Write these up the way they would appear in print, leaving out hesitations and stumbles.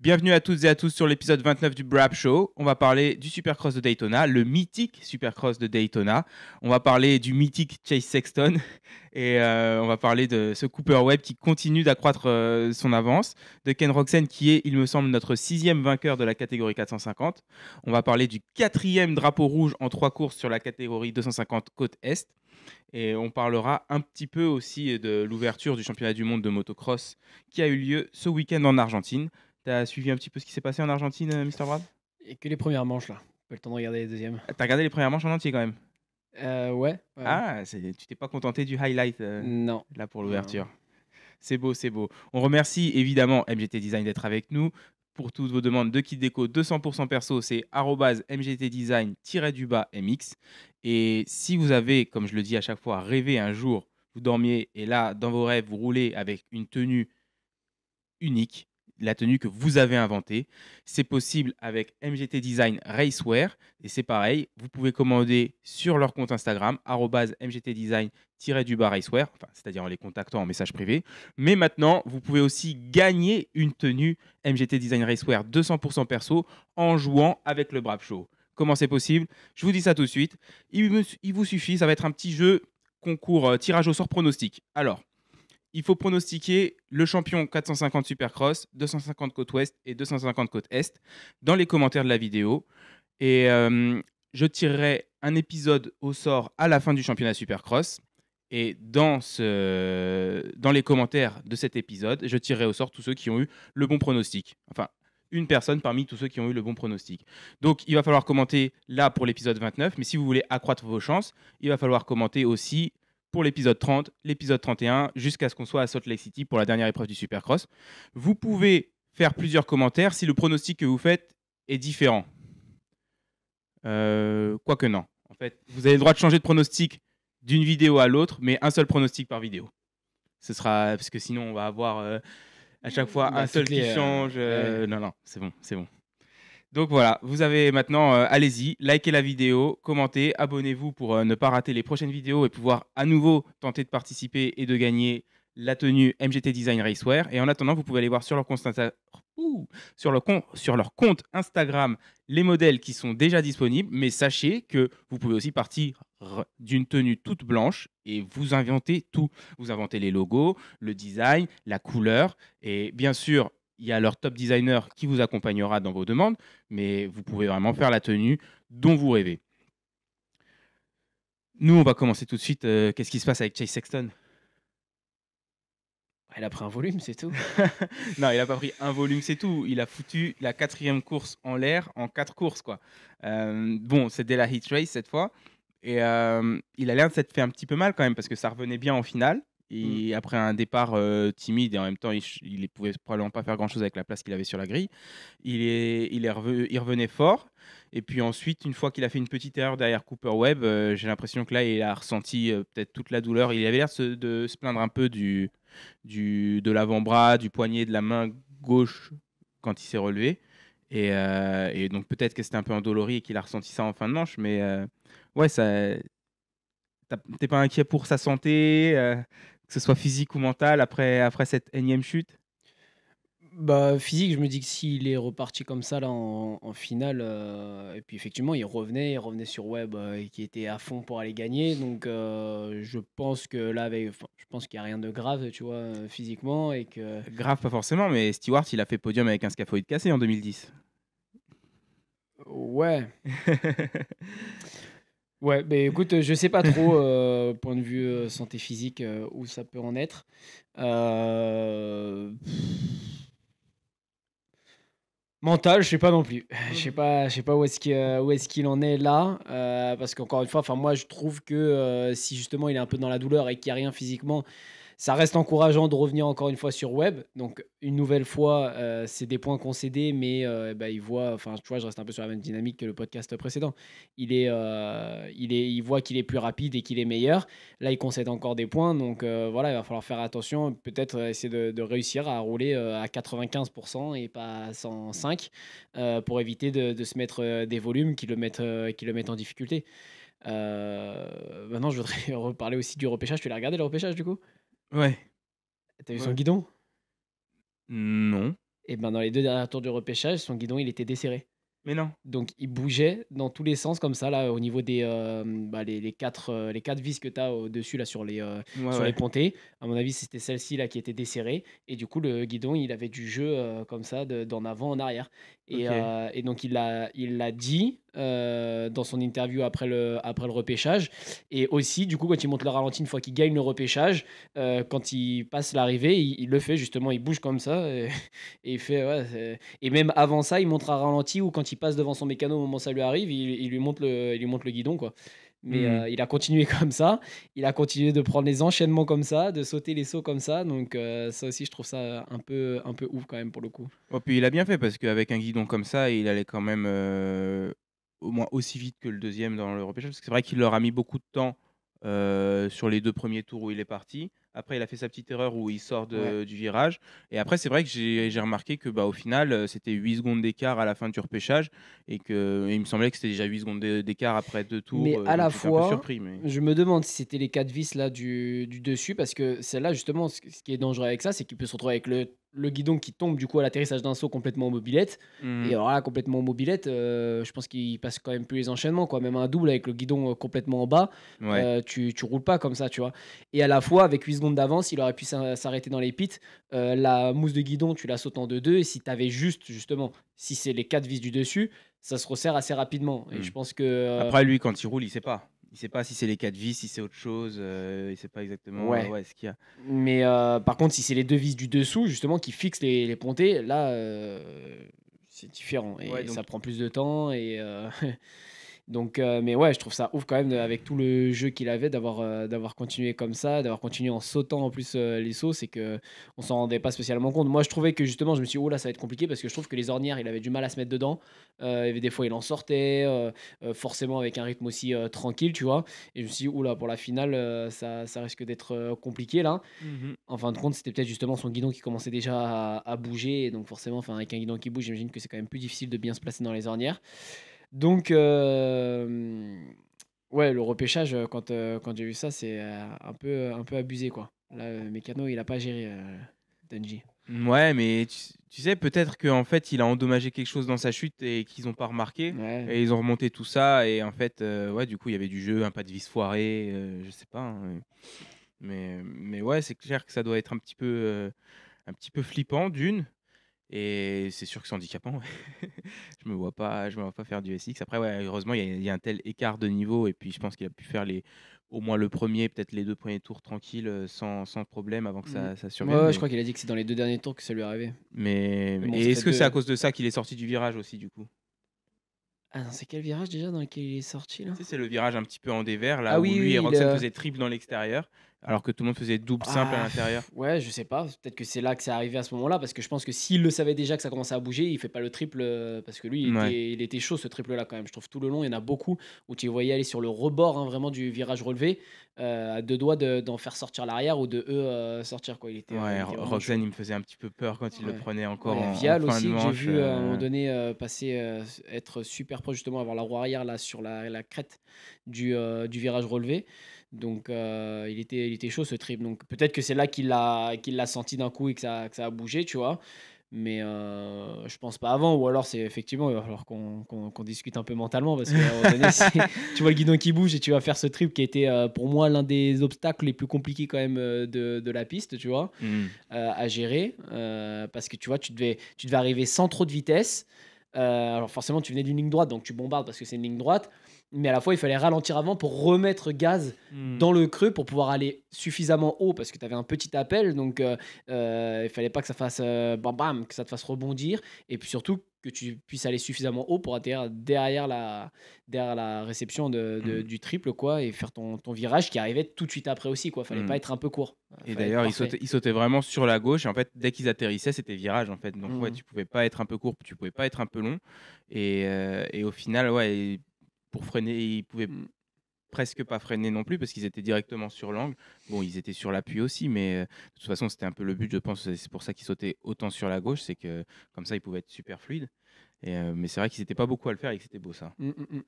Bienvenue à toutes et à tous sur l'épisode 29 du Brab Show. On va parler du Supercross de Daytona, le mythique Supercross de Daytona. On va parler du mythique Chase Sexton et on va parler de ce Cooper Webb qui continue d'accroître son avance, de Ken Roczen qui est, il me semble, notre 6e vainqueur de la catégorie 450. On va parler du 4e drapeau rouge en 3 courses sur la catégorie 250 côte Est. Et on parlera un petit peu aussi de l'ouverture du championnat du monde de motocross qui a eu lieu ce week-end en Argentine. Tu as suivi un petit peu ce qui s'est passé en Argentine, Mister Brad? Et que les premières manches là. Pas le temps de regarder les deuxièmes. T'as regardé les premières manches en entier quand même? Ouais. Ah, tu t'es pas contenté du highlight Non. là pour Non. l'ouverture. C'est beau, c'est beau. On remercie évidemment MGT Design d'être avec nous. Pour toutes vos demandes de kit déco 200% perso, c'est @mgtdesign-mx. Et si vous avez, comme je le dis à chaque fois, rêvé un jour, vous dormiez et là, dans vos rêves, vous roulez avec une tenue unique, la tenue que vous avez inventée. C'est possible avec MGT Design Racewear et c'est pareil, vous pouvez commander sur leur compte Instagram @mgtdesign-racewear, c'est-à-dire en les contactant en message privé. Mais maintenant, vous pouvez aussi gagner une tenue MGT Design Racewear 200% perso en jouant avec le Brave Show. Comment c'est possible? Je vous dis ça tout de suite. Il vous suffit, ça va être un petit jeu concours tirage au sort pronostic. Alors, il faut pronostiquer le champion 450 Supercross, 250 côte ouest et 250 côte est dans les commentaires de la vidéo. Et je tirerai un épisode au sort à la fin du championnat Supercross. Et dans les commentaires de cet épisode, je tirerai au sort tous ceux qui ont eu le bon pronostic. Enfin, une personne parmi tous ceux qui ont eu le bon pronostic. Donc, il va falloir commenter là pour l'épisode 29. Mais si vous voulez accroître vos chances, il va falloir commenter aussi pour l'épisode 30, l'épisode 31, jusqu'à ce qu'on soit à Salt Lake City pour la dernière épreuve du Supercross. Vous pouvez faire plusieurs commentaires si le pronostic que vous faites est différent. Quoique non. En fait, vous avez le droit de changer de pronostic d'une vidéo à l'autre, mais un seul pronostic par vidéo. Ce sera parce que sinon on va avoir à chaque fois un seul qui change. Non, non, c'est bon, c'est bon. Donc voilà, vous avez maintenant, allez-y, likez la vidéo, commentez, abonnez-vous pour ne pas rater les prochaines vidéos et pouvoir à nouveau tenter de participer et de gagner la tenue MGT Design Racewear. Et en attendant, vous pouvez aller voir sur sur leur compte Instagram les modèles qui sont déjà disponibles. Mais sachez que vous pouvez aussi partir d'une tenue toute blanche et vous inventez tout. Vous inventez les logos, le design, la couleur et bien sûr, il y a leur top designer qui vous accompagnera dans vos demandes, mais vous pouvez vraiment faire la tenue dont vous rêvez. Nous, on va commencer tout de suite. Qu'est-ce qui se passe avec Chase Sexton? Il a pris un volume, c'est tout. Non, il n'a pas pris un volume, c'est tout. Il a foutu la 4e course en l'air en 4 courses, quoi. Bon, c'était la Heat Race cette fois. Et il a l'air de s'être fait un petit peu mal quand même, parce que ça revenait bien en finale. Et après un départ timide, et en même temps, il ne pouvait probablement pas faire grand-chose avec la place qu'il avait sur la grille, il revenait fort. Et puis ensuite, une fois qu'il a fait une petite erreur derrière Cooper Webb, j'ai l'impression que là, il a ressenti peut-être toute la douleur. Il avait l'air de se plaindre un peu de l'avant-bras, du poignet, de la main gauche quand il s'est relevé. Et donc peut-être que c'était un peu endolori et qu'il a ressenti ça en fin de manche. Mais ouais, t'es pas inquiet pour sa santé, que ce soit physique ou mentale, après cette énième chute? Bah, physique, je me dis que s'il est reparti comme ça là en finale, et puis effectivement il revenait sur Webb, qui était à fond pour aller gagner. Donc je pense que là je pense qu'il y a rien de grave, tu vois, physiquement et que Grave, pas forcément, mais Stewart, il a fait podium avec un scaphoïde cassé en 2010. ouais. Ouais, beh, écoute, je sais pas trop, point de vue, santé physique, où ça peut en être. Heu Mental, je sais pas non plus. Je sais pas où est-ce qu'il en est là, parce qu'encore une fois, enfin moi je trouve que, si justement il est un peu dans la douleur et qu'il y a rien physiquement, ça reste encourageant de revenir encore une fois sur Webb. Donc une nouvelle fois, c'est des points concédés, mais bah, il voit enfin, tu vois, je reste un peu sur la même dynamique que le podcast précédent. Il voit qu'il est plus rapide et qu'il est meilleur. Là, il concède encore des points, donc voilà, il va falloir faire attention. Peut-être, essayer de réussir à rouler, à 95 et pas à 105, pour éviter de se mettre, des volumes qui le mettent en difficulté. Maintenant, je voudrais reparler aussi du repêchage. Tu l'as regardé le repêchage, du coup? Ouais. T'as vu son Ouais. guidon? Non. Et ben dans les 2 derniers tours du repêchage, son guidon, il était desserré. Mais non. Donc il bougeait dans tous les sens comme ça là au niveau des, les 4 vis que tu as au-dessus là Ouais, sur les ouais. pontées. À mon avis, c'était celle-ci là qui était desserrée et du coup le guidon, il avait du jeu, comme ça d'en avant, en arrière OK. et donc il l'a dit, dans son interview après le repêchage et aussi du coup quand il monte le ralenti une fois qu'il gagne le repêchage, quand il passe l'arrivée, il le fait justement, il bouge comme ça et et il fait ouais, et même avant ça, il montre un ralenti ou quand il passe devant son mécano au moment où ça lui arrive, il lui montre le guidon, quoi. Mais Mmh. il a continué comme ça. Il a continué de prendre les enchaînements comme ça, de sauter les sauts comme ça. Donc ça aussi, je trouve ça un peu ouf quand même pour le coup. Oh, puis il a bien fait parce qu'avec un guidon comme ça, il allait quand même, au moins aussi vite que le deuxième dans le repêchage. Parce que c'est vrai qu'il leur a mis beaucoup de temps, sur les 2 premiers tours où il est parti. Après, il a fait sa petite erreur où il sort Ouais. du virage et après c'est vrai que j'ai remarqué que, bah, au final, c'était 8 secondes d'écart à la fin du repêchage et il me semblait que c'était déjà 8 secondes d'écart après 2 Mais tours, à la donc j'étais un peu fois, surpris mais je me demande si c'était les 4 vis là du dessus, parce que celle-là, justement, ce qui est dangereux avec ça, c'est qu'il peut se retrouver avec le guidon qui tombe du coup à l'atterrissage d'un saut complètement en mobilette. Et mmh alors là, complètement en mobilette, je pense qu'il passe quand même plus les enchaînements, quoi. Même un double avec le guidon complètement en bas, ouais. tu roules pas comme ça, tu vois. Et à la fois, avec 8 secondes d'avance, il aurait pu s'arrêter dans les pits. La mousse de guidon, tu la sautes en 2-2. Et si tu avais juste, justement, si c'est les 4 vis du dessus, ça se resserre assez rapidement. Et Mmh. je pense que. Après lui, quand il roule, il sait pas. Il sait pas si c'est les 4 vis, si c'est autre chose, il sait pas exactement, Ouais, ouais, ce qu'il y a. mais par contre, si c'est les 2 vis du dessous, justement, qui fixent les pontées, là, c'est différent Ouais, et donc ça prend plus de temps et donc mais ouais, je trouve ça ouf quand même avec tout le jeu qu'il avait d'avoir continué comme ça, d'avoir continué en sautant en plus, les sauts. C'est que on s'en rendait pas spécialement compte. Moi, je trouvais que justement, je me suis dit: «Oh là, ça va être compliqué» parce que je trouve que les ornières, il avait du mal à se mettre dedans. Il y avait des fois, il en sortait, forcément avec un rythme aussi, tranquille, tu vois? Et je me suis dit: «Ouh là, pour la finale, ça risque d'être, compliqué là». mmh En fin de compte, c'était peut-être justement son guidon qui commençait déjà à bouger et donc forcément, enfin, avec un guidon qui bouge, j'imagine que c'est quand même plus difficile de bien se placer dans les ornières. Donc ouais, le repêchage, quand j'ai vu ça, c'est, un peu abusé, quoi. Là, Mécano, il a pas géré, Dungey. Ouais, mais tu sais, peut-être qu'en fait, il a endommagé quelque chose dans sa chute et qu'ils ont pas remarqué Ouais. et ils ont remonté tout ça et en fait, ouais, du coup, il y avait du jeu, un pas de vis foiré, je sais pas, hein, mais ouais, c'est clair que ça doit être un petit peu flippant d'une et c'est sûr que c'est handicapant, ouais. Je me vois pas faire du SX. Après, ouais, heureusement, il y a un tel écart de niveau et puis je pense qu'il a pu faire au moins le premier, peut-être les 2 premiers tours tranquilles, sans problème avant que Mmh. ça Ouais, survienne, ouais, je mais crois qu'il a dit que c'est dans les 2 derniers tours que ça lui est arrivé. mais Mais bon, ça et fait est-ce que c'est à 2. cause de ça qu'il est sorti du virage aussi, du coup? Ah non, c'est quel virage déjà dans lequel il est sorti là? Tu sais, c'est le virage un petit peu en dévers, Ah là où oui, lui et oui, Roczen faisaient triple dans l'extérieur, alors que tout le monde faisait double simple à Ah l'intérieur. ouais, je sais pas, peut-être que c'est là que c'est arrivé à ce moment-là, parce que je pense que s'il le savait déjà que ça commençait à bouger, il fait pas le triple, parce que lui, il Ouais. était il était chaud ce triple-là quand même. Je trouve tout le long, il y en a beaucoup où tu les voyais aller sur le rebord, hein, vraiment du virage relevé, à 2 doigts d'en faire sortir l'arrière ou de eux, sortir quoi. Il Ouais, était vraiment chaud. Roxane, il me faisait un petit peu peur quand il le Ouais. prenait Ouais, encore il y a en Vial fin de aussi que j'ai manche, vu, à un moment donné, passer, être super proche justement, avoir la roue arrière là sur la crête du virage relevé. Donc il était chaud ce trip. Donc peut-être que c'est là qu'il l'a senti d'un coup et que ça a bougé, tu vois? Mais je pense pas avant ou alors c'est effectivement, il va falloir qu'on discute un peu mentalement parce qu'à un moment donné, si tu vois le guidon qui bouge et tu vas faire ce trip qui était, pour moi l'un des obstacles les plus compliqués quand même, de la piste, tu vois? Mmh. À gérer, parce que tu vois, tu devais arriver sans trop de vitesse. Alors forcément, tu venais d'une ligne droite, donc tu bombardes parce que c'est une ligne droite, mais à la fois, il fallait ralentir avant pour remettre gaz Mmh. dans le creux pour pouvoir aller suffisamment haut parce que tu avais un petit appel, donc il fallait pas que ça fasse, bam bam, que ça te fasse rebondir et puis surtout que tu puisses aller suffisamment haut pour atterrir derrière la réception Mmh. du triple quoi et faire ton virage qui arrivait tout de suite après aussi quoi. Fallait pas Mmh. être un peu court, Et fallait être d'ailleurs, parfait. ils sautaient vraiment sur la gauche et en fait, dès qu'ils atterrissaient, c'était virage, en fait. Donc ouais, Mmh. tu pouvais pas être un peu court, tu pouvais pas être un peu long et au final, ouais, pour freiner, ils pouvaient Mmh. presque pas freiner non plus parce qu'ils étaient directement sur l'angle. Bon, ils étaient sur l'appui aussi, mais de toute façon, c'était un peu le but, je pense. C'est pour ça qu'ils sautaient autant sur la gauche, c'est que comme ça, ils pouvaient être super fluides mais c'est vrai qu'ils étaient pas beaucoup à le faire et que c'était beau ça. Mmh, mmh mh.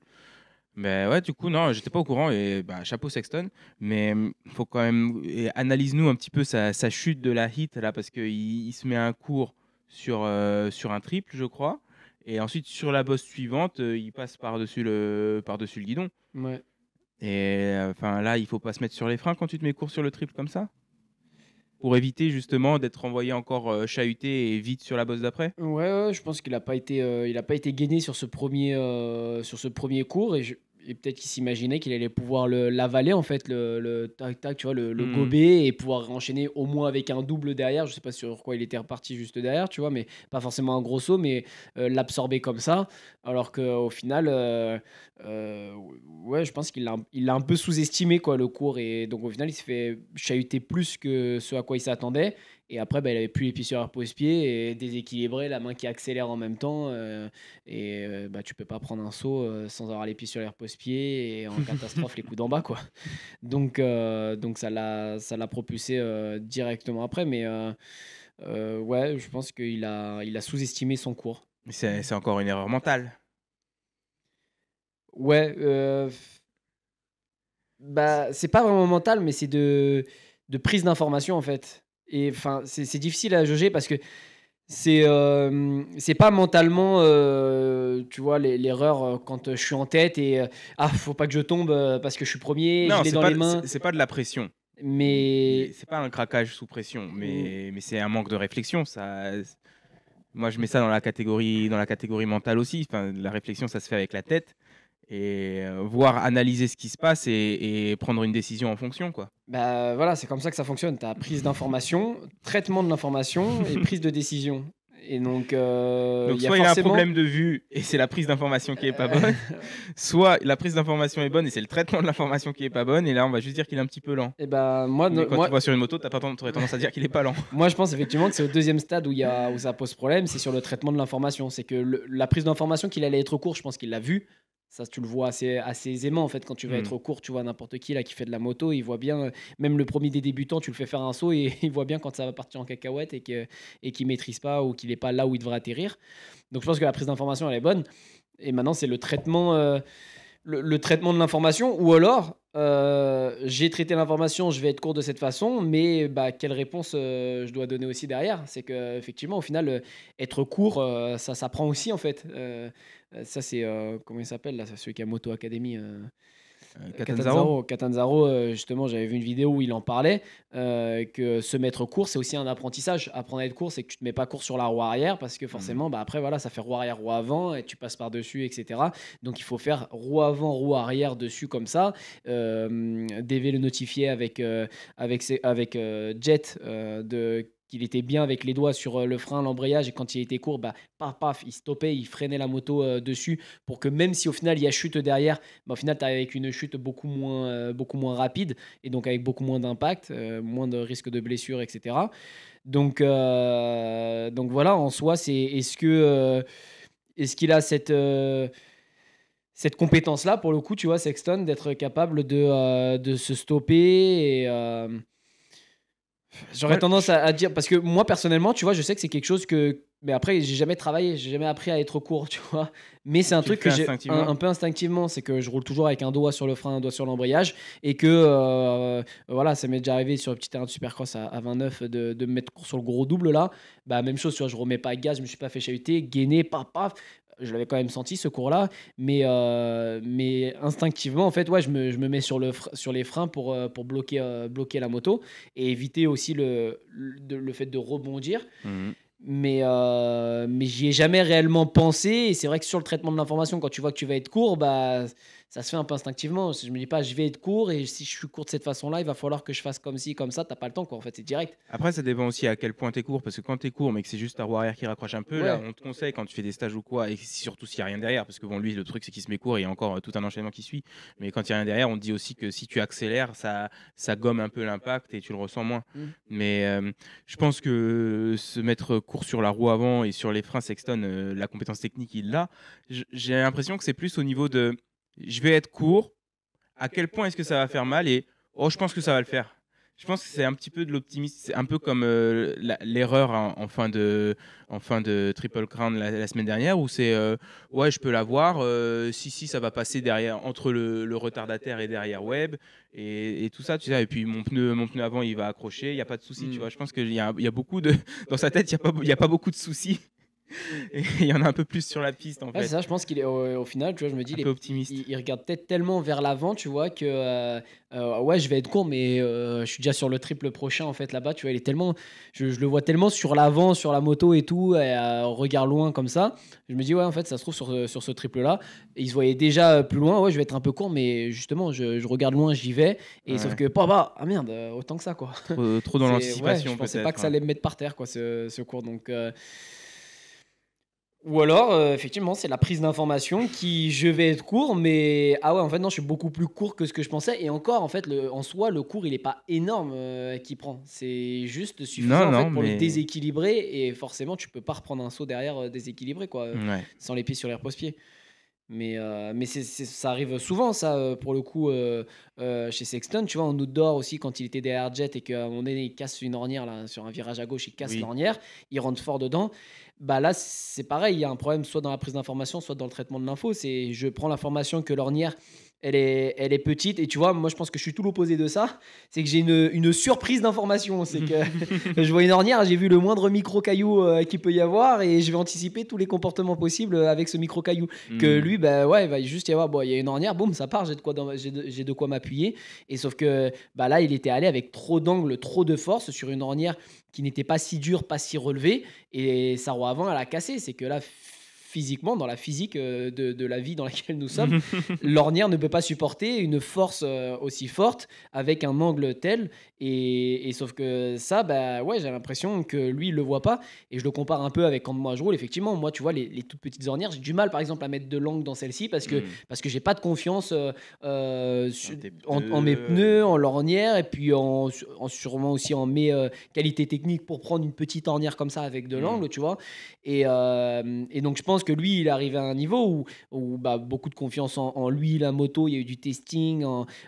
Mais ouais, du coup, non, j'étais pas au courant et bah, chapeau Sexton. Mais faut quand même. Et analyse-nous un petit peu sa chute de la hit là, parce qu'il il se met un cours sur un triple, je crois. Et ensuite, sur la bosse suivante, il passe par-dessus le guidon. Ouais. Et enfin là, il faut pas se mettre sur les freins quand tu te mets court sur le triple comme ça, pour éviter justement d'être envoyé encore chahuté et vite sur la bosse d'après. Ouais, je pense qu'il a pas été, il a pas été gainé sur ce premier cours et peut-être qu'il s'imaginait qu'il allait pouvoir l'avaler en fait, le tac tac, tu vois, le Mhm. gober et pouvoir enchaîner au moins avec un double derrière. Je sais pas sur quoi il était reparti juste derrière, tu vois, mais pas forcément un gros saut, mais l'absorber comme ça. Alors qu'au final, euh, ouais, je pense il l'a un peu sous-estimé quoi le cours et donc au final il s'est fait chahuter plus que ce à quoi il s'attendait. Et après, bah, il avait plus les pieds sur leur pose-pied et déséquilibré, la main qui accélère en même temps. Bah, tu peux pas prendre un saut sans avoir les pieds sur les repose-pieds et en catastrophe, les coups d'en bas, quoi. Donc ça l'a propulsé directement après. Mais ouais, je pense il a sous-estimé son cours. Mais c'est encore une erreur mentale. Ouais, bah, c'est pas vraiment mental, mais c'est de prise d'information en fait. Et enfin, c'est difficile à jauger parce que c'est pas mentalement, tu vois, l'erreur, quand, je suis en tête et «Ah, faut pas que je tombe, parce que je suis premier, je Non, l'ai dans les mains». c'est pas de la pression. Mais C'est pas un craquage sous pression, mmh, mais c'est un manque de réflexion. Moi, je mets ça dans la catégorie mentale aussi. Enfin, la réflexion, ça se fait avec la tête et voir analyser ce qui se passe et prendre une décision en fonction, quoi. bah, voilà, c'est comme ça que ça fonctionne. Tu as prise d'information, traitement de l'information et prise de décision. Et donc Donc il y a soit il a un forcément, problème de vue et c'est la prise d'information qui est pas bonne, heu soit la prise d'information est bonne et c'est le traitement de l'information qui est pas bonne et là, on va juste dire qu'il est un petit peu lent. et bah, moi Mais ne quand tu moi vois sur une moto, t'aurais tendance à dire qu'il est pas lent. moi, je pense effectivement que c'est au deuxième stade où ça pose problème, c'est sur le traitement de l'information. C'est que la prise d'information qu'il allait être court, je pense qu'il l'a vu. Ça, tu le vois assez aisément en fait quand tu vas Mmh. être court, tu vois n'importe qui là qui fait de la moto, il voit bien, même le premier des débutants, tu le fais faire un saut et il voit bien quand ça va partir en cacahuète et qu'il maîtrise pas ou qu'il est pas là où il devrait atterrir. Donc je pense que la prise d'information elle est bonne et maintenant c'est le traitement de l'information ou alors, j'ai traité l'information, je vais être court de cette façon, mais bah, quelle réponse, je dois donner aussi derrière? C'est qu'effectivement, au final, être court, ça s'apprend aussi, en fait. Ça, c'est, comment il s'appelle là? C'est celui qui a Moto Academy, Catanzaro? Catanzaro, justement, j'avais vu une vidéo où il en parlait, que se mettre court, c'est aussi un apprentissage. Apprendre à être court, c'est que tu te mets pas court sur la roue arrière parce que Mmh. forcément, bah, après, voilà, ça fait roue arrière, roue avant et tu passes par-dessus, et cetera. Donc il faut faire roue avant, roue arrière dessus comme ça. DV le notifiait avec Jet, qu'il était bien avec les doigts sur le frein, l'embrayage, et quand il était court, bah, paf, paf, il stoppait, il freinait la moto dessus pour que même si au final il y a chute derrière, bah, au final tu arrives avec une chute beaucoup moins rapide et donc avec beaucoup moins d'impact, moins de risque de blessure, etc. Donc voilà, en soi, c'est est-ce qu'il a cette compétence-là, pour le coup, tu vois, Sexton, d'être capable de se stopper et j'aurais Moi, tendance je à dire parce que moi, personnellement, tu vois, je sais que c'est quelque chose que mais après, j'ai jamais travaillé, j'ai jamais appris à être court, tu vois? Mais c'est un tu le truc que fais j'ai instinctivement? un peu instinctivement, c'est que je roule toujours avec un doigt sur le frein, un doigt sur l'embrayage et que, voilà, ça m'est déjà arrivé sur le petit terrain de supercross à 29 de me mettre court sur le gros double là. Bah, même chose, tu vois, je remets pas de gaz, je me suis pas fait chahuter, gainé, paf, paf. Je l'avais quand même senti ce cours-là, mais instinctivement, en fait, ouais, je me mets sur les freins pour bloquer la moto et éviter aussi le fait de rebondir. Mmh. Mais j'y ai jamais réellement pensé et c'est vrai que sur le traitement de l'information, quand tu vois que tu vas être court, bah, ça se fait un peu instinctivement. Je me dis pas: «Je vais être court et si je suis court de cette façon-là, il va falloir que je fasse comme ci, comme ça». Tu pas le temps, quoi, en fait, c'est direct. Après, ça dépend aussi à quel point tu es court, parce que quand tu es court, mais que c'est juste ta roue arrière qui raccroche un peu, là, Ouais, on te conseille quand tu fais des stages ou quoi, et surtout s'il y a rien derrière, parce que bon, lui, le truc, c'est qu'il se met court et il y a encore tout un enchaînement qui suit. Mais quand il y a rien derrière, on te dit aussi que si tu accélères, ça gomme un peu l'impact et tu le ressens moins. mmh, Mais je pense que se mettre court sur la roue avant et sur les freins, Sexton, la compétence technique, il l'a. J'ai l'impression que c'est plus au niveau de je vais être court, à quel point est-ce que ça va faire mal et oh, je pense que ça va le faire. Je pense que c'est un petit peu de l'optimisme. C'est un peu comme l'erreur en fin de Triple Crown la semaine dernière où c'est ouais, je peux l'avoir. Si, ça va passer derrière, entre le retardataire et derrière Web et tout ça. Tu sais, et puis mon pneu avant, il va accrocher. Il n'y a pas de souci. Tu vois, je pense qu'il y a beaucoup de. Dans sa tête, il y a pas beaucoup de soucis. Et il y en a un peu plus sur la piste en Ouais, c'est fait. ça, je pense qu'il est au final, tu vois, je me dis, Un peu optimiste. il regarde peut-être tellement vers l'avant, tu vois, que ouais, je vais être court, mais je suis déjà sur le triple prochain, en fait, là-bas, tu vois, il est tellement, je le vois tellement sur l'avant, sur la moto et tout, et regard loin comme ça. Je me dis, ouais, en fait, ça se trouve sur ce triple-là, et il se voyait déjà plus loin, ouais, je vais être un peu court, mais justement, je regarde loin, j'y vais, et sauf Ouais. que, bah, ah merde, autant que ça, quoi. Trop dans Ouais, l'anticipation je pensais pas peut-être. que ça allait me mettre par terre, quoi, ce cours, donc. Ou alors, effectivement, c'est la prise d'information qui je vais être court, mais ah ouais, en fait, non, je suis beaucoup plus court que ce que je pensais. Et encore, en fait, en soi, le cours, il est pas énorme qu'il prend. C'est juste Non, suffisant en fait non, pour le mais déséquilibrer. Et forcément, tu peux pas reprendre un saut derrière déséquilibré, quoi, ouais. sans les pieds sur les repose-pieds. Mais ça arrive souvent, ça, pour le coup, chez Sexton. Tu vois, en outdoor aussi, quand il était derrière Jet et qu'à un moment donné, il casse une ornière là, sur un virage à gauche, il casse Oui. l'ornière, il rentre fort dedans. Bah là, c'est pareil, il y a un problème soit dans la prise d'information, soit dans le traitement de l'info. C'est je prends l'information que l'ornière, elle est petite. Et tu vois, moi, je pense que je suis tout l'opposé de ça. C'est que j'ai une surprise d'information. C'est que je vois une ornière, j'ai vu le moindre micro-caillou qu'il peut y avoir et je vais anticiper tous les comportements possibles avec ce micro-caillou. Que Hmm. lui, bah ouais, il va juste y avoir, bon, il y a une ornière, boum, ça part, j'ai de quoi m'appuyer. Et sauf que bah là, il était allé avec trop d'angle, trop de force sur une ornière qui n'était pas si dure, pas si relevée. Et sa roue avant, elle a cassé. C'est que là, physiquement, dans la physique de la vie dans laquelle nous sommes, l'ornière ne peut pas supporter une force aussi forte avec un angle tel. Et sauf que ça, bah ouais, j'ai l'impression que lui, il le voit pas. Et je le compare un peu avec quand moi je roule. Effectivement, moi, tu vois, les toutes petites ornières, j'ai du mal, par exemple, à mettre de l'angle dans celle-ci Hmm. parce que j'ai pas de confiance Dans tes en mes pneus. pneus, en l'ornière, et puis sûrement aussi en mes qualités techniques pour prendre une petite ornière comme ça avec de Hmm. l'angle, tu vois. Et donc, je pense que lui, il est arrivé à un niveau où bah, beaucoup de confiance en lui, la moto, il y a eu du testing,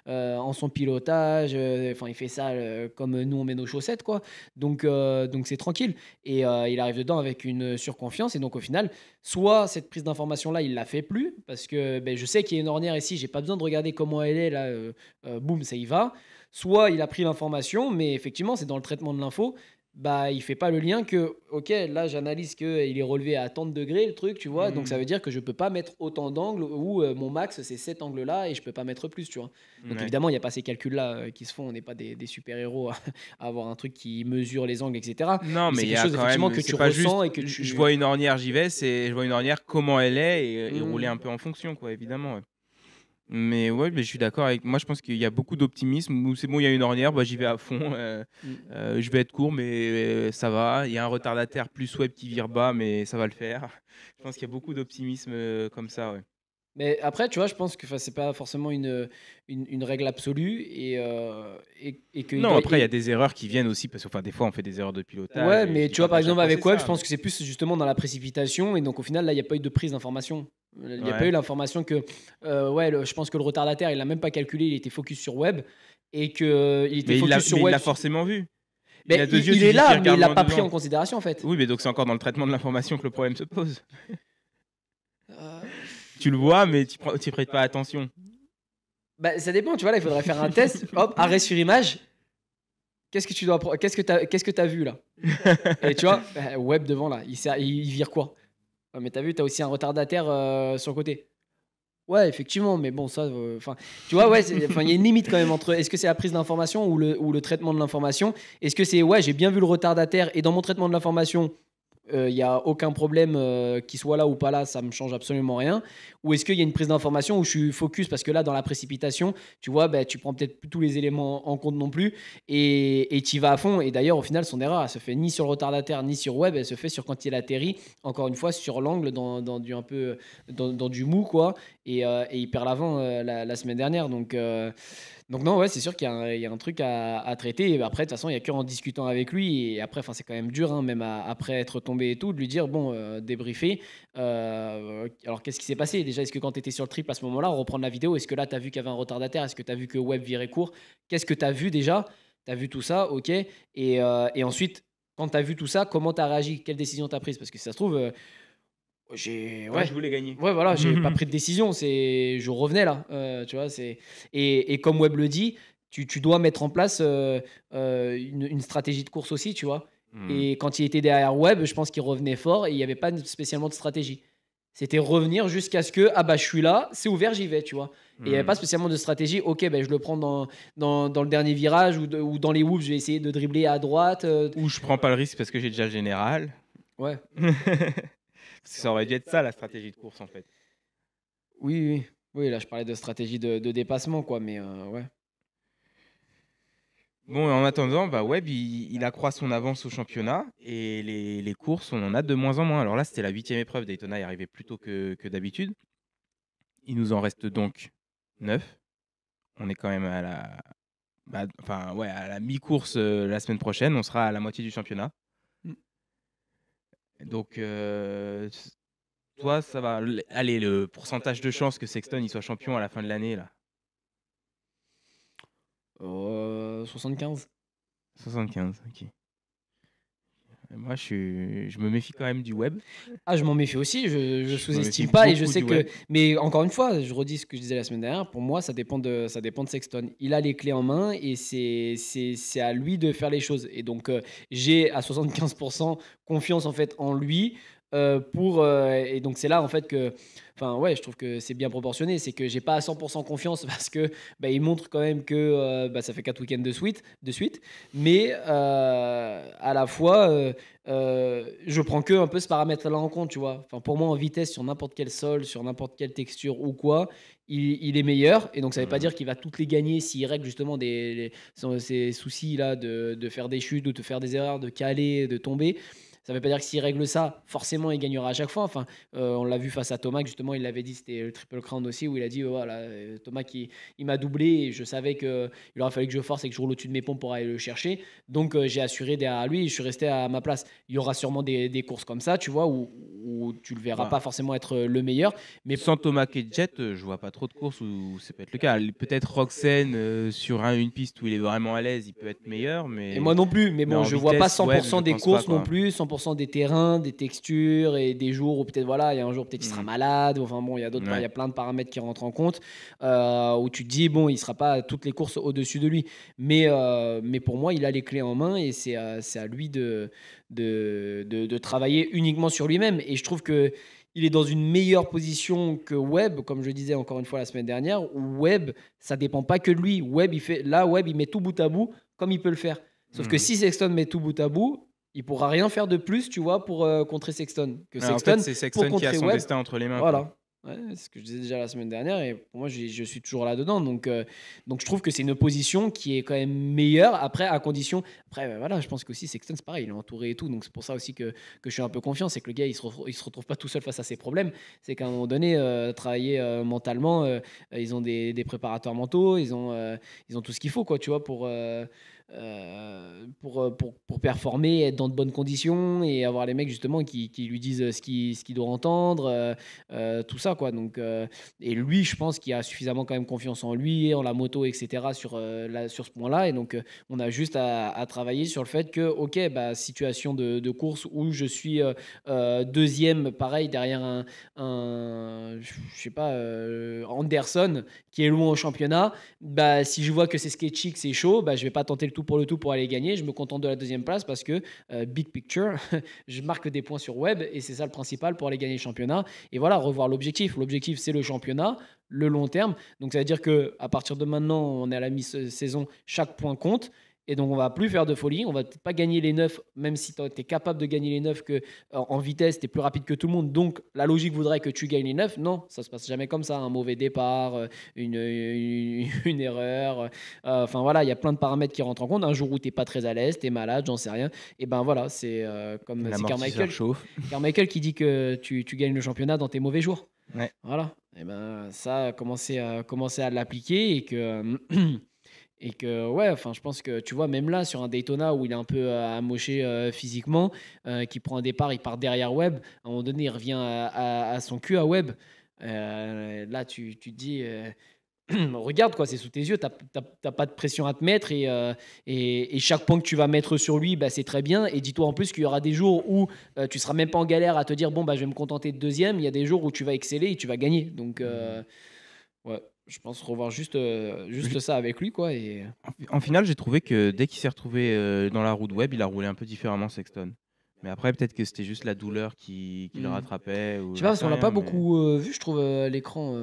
en son pilotage. Enfin, il fait ça comme nous, on met nos chaussettes, quoi. Donc c'est tranquille. Et il arrive dedans avec une surconfiance. Et donc, au final, soit cette prise d'information-là, il la fait plus, parce que ben, je sais qu'il y a une ornière ici, j'ai pas besoin de regarder comment elle est, là, boum, ça y va. Soit il a pris l'information, mais effectivement, c'est dans le traitement de l'info, bah, il fait pas le lien que, ok, là j'analyse qu'il est relevé à tant de degrés le truc, tu vois, donc ça Hmm. veut dire que je peux pas mettre autant d'angles ou mon max c'est cet angle-là et je peux pas mettre plus, tu vois. Donc Ouais. évidemment, il n'y a pas ces calculs-là qui se font, on n'est pas des super-héros à avoir un truc qui mesure les angles, etc. Non, Mais mais c'est il y quelque a chose quand effectivement même, que c'est tu pas juste, ressens et que je tu. vois une ornière, j'y vais, c'est je vois une ornière, comment elle est, et rouler Mhm. un peu en fonction, quoi, évidemment. Ouais. Mais ouais, mais je suis d'accord avec. Moi, je pense qu'il y a beaucoup d'optimisme. Où c'est bon, il y a une ornière, bah, j'y vais à fond. Mm. Je vais être court, mais ça va. Il y a un retardataire plus web qui vire bas, mais ça va le faire. Je pense qu'il y a beaucoup d'optimisme comme ça. Ouais. Mais après, tu vois, je pense que 'fin, c'est pas forcément une règle absolue et qu'il Non, doit. après, il y a des erreurs qui viennent aussi, parce que enfin, des fois, on fait des erreurs de pilotage, Ouais, et je mais dis tu pas vois, par qu'à chaque exemple, fois, c'est avec Web, je ça. pense Mais que c'est plus justement dans la précipitation. Et donc, au final, là, il n'y a pas eu de prise d'information. Il n'y a pas eu ouais. l'information que, ouais, je pense que le retardataire, il l'a même pas calculé. Il était focus sur Web et qu'il il était focus sur Mais il Web. l'a forcément vu. Il Ben, a deux yeux, il tu est dis là, qu'il mais regarde il l'a loin pas pris devant. en considération, en fait. Oui, mais donc c'est encore dans le traitement de l'information que le problème se pose. Euh, Tu le vois, mais tu ne prêtes pas attention. bah, ça dépend, tu vois. Là, il faudrait faire un test. Hop, arrêt sur image. Qu'est-ce que t'as vu là? Et tu vois, Web devant là, il vire quoi? Ouais, mais t'as vu, t'as aussi un retardataire sur le côté. Ouais, effectivement, mais bon, ça, enfin, tu vois, ouais, enfin, il y a une limite quand même entre est-ce que c'est la prise d'information ou le traitement de l'information? Est-ce que c'est ouais, j'ai bien vu le retardataire et dans mon traitement de l'information, il y a aucun problème qu'il soit là ou pas là, ça me change absolument rien? Ou est-ce qu'il y a une prise d'information où je suis focus parce que là, dans la précipitation, tu vois, ben, tu prends peut-être plus tous les éléments en compte non plus et tu y vas à fond. Et d'ailleurs, au final, son erreur, elle se fait ni sur le retardataire ni sur web, elle se fait sur quand il atterrit, encore une fois, sur l'angle, dans du un peu, dans du mou, quoi. Et il perd l'avant la semaine dernière. Donc non, ouais, c'est sûr qu'il y a un truc à traiter. Et après, de toute façon, il y a qu'en discutant avec lui. Et après, enfin, c'est quand même dur, hein, même après être tombé et tout, de lui dire, bon, débriefer. Alors, qu'est-ce qui s'est passé? Déjà, est-ce que quand tu étais sur le triple à ce moment-là, reprendre la vidéo, est-ce que là, tu as vu qu'il y avait un retardataire? Est-ce que tu as vu que Web virait court? Qu'est-ce que tu as vu déjà? Tu as vu tout ça, ok. Et ensuite, quand tu as vu tout ça, comment tu as réagi? Quelle décision tu as prise? Parce que si ça se trouve, j'ai Ouais, ouais, je voulais gagner. ouais, voilà, j'ai pas pris de décision, je revenais là, tu vois? Et comme Webb le dit, tu dois mettre en place, une stratégie de course aussi, tu vois? Hmm. Et quand il était derrière Webb, je pense qu'il revenait fort et il y avait pas spécialement de stratégie. C'était revenir jusqu'à ce que: «Ah bah, je suis là, c'est ouvert, j'y vais», tu vois? Et il y avait pas Hmm. spécialement de stratégie. OK, ben je le prends dans le dernier virage ou dans les whoops, je vais essayer de dribbler à droite, Ou je prends pas le risque parce que j'ai déjà le général. ouais. Parce que ça aurait dû être ça la stratégie de course en fait. Oui, oui, oui. Oui, là, je parlais de stratégie de dépassement, quoi, mais ouais. Bon, en attendant, bah Webb, il accroît son avance au championnat et les courses, on en a de moins en moins. Alors là, c'était la 8e épreuve. Daytona est arrivé plus tôt que d'habitude. Il nous en reste donc 9. On est quand même à la, enfin, ouais, à la mi-course la semaine prochaine. On sera à la moitié du championnat. Mmh. Donc, toi, ça va. Allez, le pourcentage de chance que Sexton il soit champion à la fin de l'année, là. 75. 75, ok. Moi, je me méfie quand même du Webb. Ah, je m'en méfie aussi, je Je me méfie sous-estime pas et je beaucoup sais du que Webb. mais encore une fois, je redis ce que je disais la semaine dernière, pour moi, ça dépend de Sexton. Il a les clés en main et c'est à lui de faire les choses et donc j'ai à 75 confiance, en fait, en lui, et donc c'est là, en fait, que enfin, ouais, je trouve que c'est bien proportionné. C'est que j'ai pas à 100 confiance parce que, bah, il montre quand même que, bah, ça fait 4 week-ends de suite, mais à la fois, je prends que un peu ce paramètre-là en compte, tu vois? Enfin, pour moi, en vitesse, sur n'importe quel sol, sur n'importe quelle texture ou quoi, il est meilleur et donc ça veut pas Mhm. dire qu'il va toutes les gagner s'il règle justement ces soucis-là de faire des chutes, de faire des erreurs, de caler, de tomber. Ça veut pas dire que s'il règle ça, forcément, il gagnera à chaque fois. Enfin, on l'a vu face à Thomas, justement, il l'avait dit, c'était le Triple Crown aussi, où il a dit, voilà, Thomas qui il m'a doublé et je savais qu'il aurait fallu que je force et que je roule au-dessus de mes pompes pour aller le chercher. Donc, j'ai assuré derrière lui et je suis resté à ma place. Il y aura sûrement des courses comme ça, tu vois, où tu le verras Bah, pas forcément être le meilleur. Mais sans Thomas Jet, je vois pas trop de courses où ça peut être le cas. Peut-être Roxen sur une piste où il est vraiment à l'aise, il peut être meilleur, et moi non plus, mais mais bon, en je vois pas vitesse, Webb, je 100% des pense pas courses non quoi. plus, 100% des terrains, des textures et des jours où peut-être voilà, il y a un jour peut-être il sera Mhm. malade, enfin bon, il y Ouais. a plein de paramètres qui rentrent en compte où tu te dis bon, il sera pas à toutes les courses au-dessus de lui, mais pour moi, il a les clés en main et c'est à lui de travailler uniquement sur lui-même et je trouve que il est dans une meilleure position que Webb, comme je disais encore une fois la semaine dernière, où Webb, ça dépend pas que de lui. Webb, il met tout bout à bout comme il peut le faire. Sauf que Mhm. si Sexton met tout bout à bout, il pourra rien faire de plus, tu vois, pour contrer Sexton. Que En fait, Sexton, c'est pour Sexton qui a contrer son Webb, destin entre les mains, quoi. voilà. Ouais, c'est ce que je disais déjà la semaine dernière et pour moi, je suis toujours là-dedans. Donc je trouve que c'est une position qui est quand même meilleure. Après, à condition. Après, voilà, je pense qu'aussi Sexton, c'est pareil, il est entouré et tout. Donc c'est pour ça aussi que je suis un peu confiant. C'est que le gars, il se retrouve pas tout seul face à ses problèmes. C'est qu'à un moment donné, travailler mentalement, ils ont des préparateurs mentaux, ils ont tout ce qu'il faut, quoi, tu vois, pour performer, être dans de bonnes conditions et avoir les mecs justement qui lui disent ce qu'il doit entendre, tout ça quoi. Donc, et lui, je pense qu'il a suffisamment quand même confiance en lui, en la moto, etc. Sur ce point-là. Et donc, on a juste à travailler sur le fait que, ok, bah, situation de course où je suis deuxième, pareil, derrière je sais pas, Anderson qui est loin au championnat. Bah, si je vois que c'est sketchy, que c'est chaud, bah, je vais pas tenter le tout pour aller gagner. Je me contente de la deuxième place parce que, big picture, je marque des points sur Web et c'est ça le principal pour aller gagner le championnat. Et voilà, revoir l'objectif. L'objectif, c'est le championnat, le long terme. Donc, ça veut dire que à partir de maintenant, on est à la mi-saison, chaque point compte. Et donc, on va plus faire de folie. On va peut-être pas gagner les 9, même si tu es capable de gagner les 9 que, en vitesse, tu es plus rapide que tout le monde. Donc, la logique voudrait que tu gagnes les 9. Non, ça se passe jamais comme ça. Un mauvais départ, une erreur. Enfin, voilà, il y a plein de paramètres qui rentrent en compte. Un jour où tu n'es pas très à l'aise, tu es malade, j'en sais rien. Et ben voilà, c'est L'amortisseur chauffe. Carmichael qui dit que tu gagnes le championnat dans tes mauvais jours. Ouais. Voilà. Et ben ça, commencer à l'appliquer et que ouais, enfin, je pense que tu vois, même là, sur un Daytona où il est un peu amoché physiquement, qui prend un départ, il part derrière Webb, à un moment donné, il revient à son cul à Webb. Là, tu te dis, regarde, quoi, c'est sous tes yeux, t'as pas de pression à te mettre et chaque point que tu vas mettre sur lui, bah, c'est très bien. Et dis-toi en plus qu'il y aura des jours où tu seras même pas en galère à te dire, bon, bah, je vais me contenter de deuxième. Il y a des jours où tu vas exceller et tu vas gagner. Donc, ouais, je pense revoir juste ça avec lui, quoi. Et En finale, j'ai trouvé que dès qu'il s'est retrouvé dans la roue de Webb, il a roulé un peu différemment Sexton. Mais après, peut-être que c'était juste la douleur qui le rattrapait. je Ou sais pas, j'en parce sais qu'on l'a rien, pas mais... beaucoup vu, je trouve, à l'écran,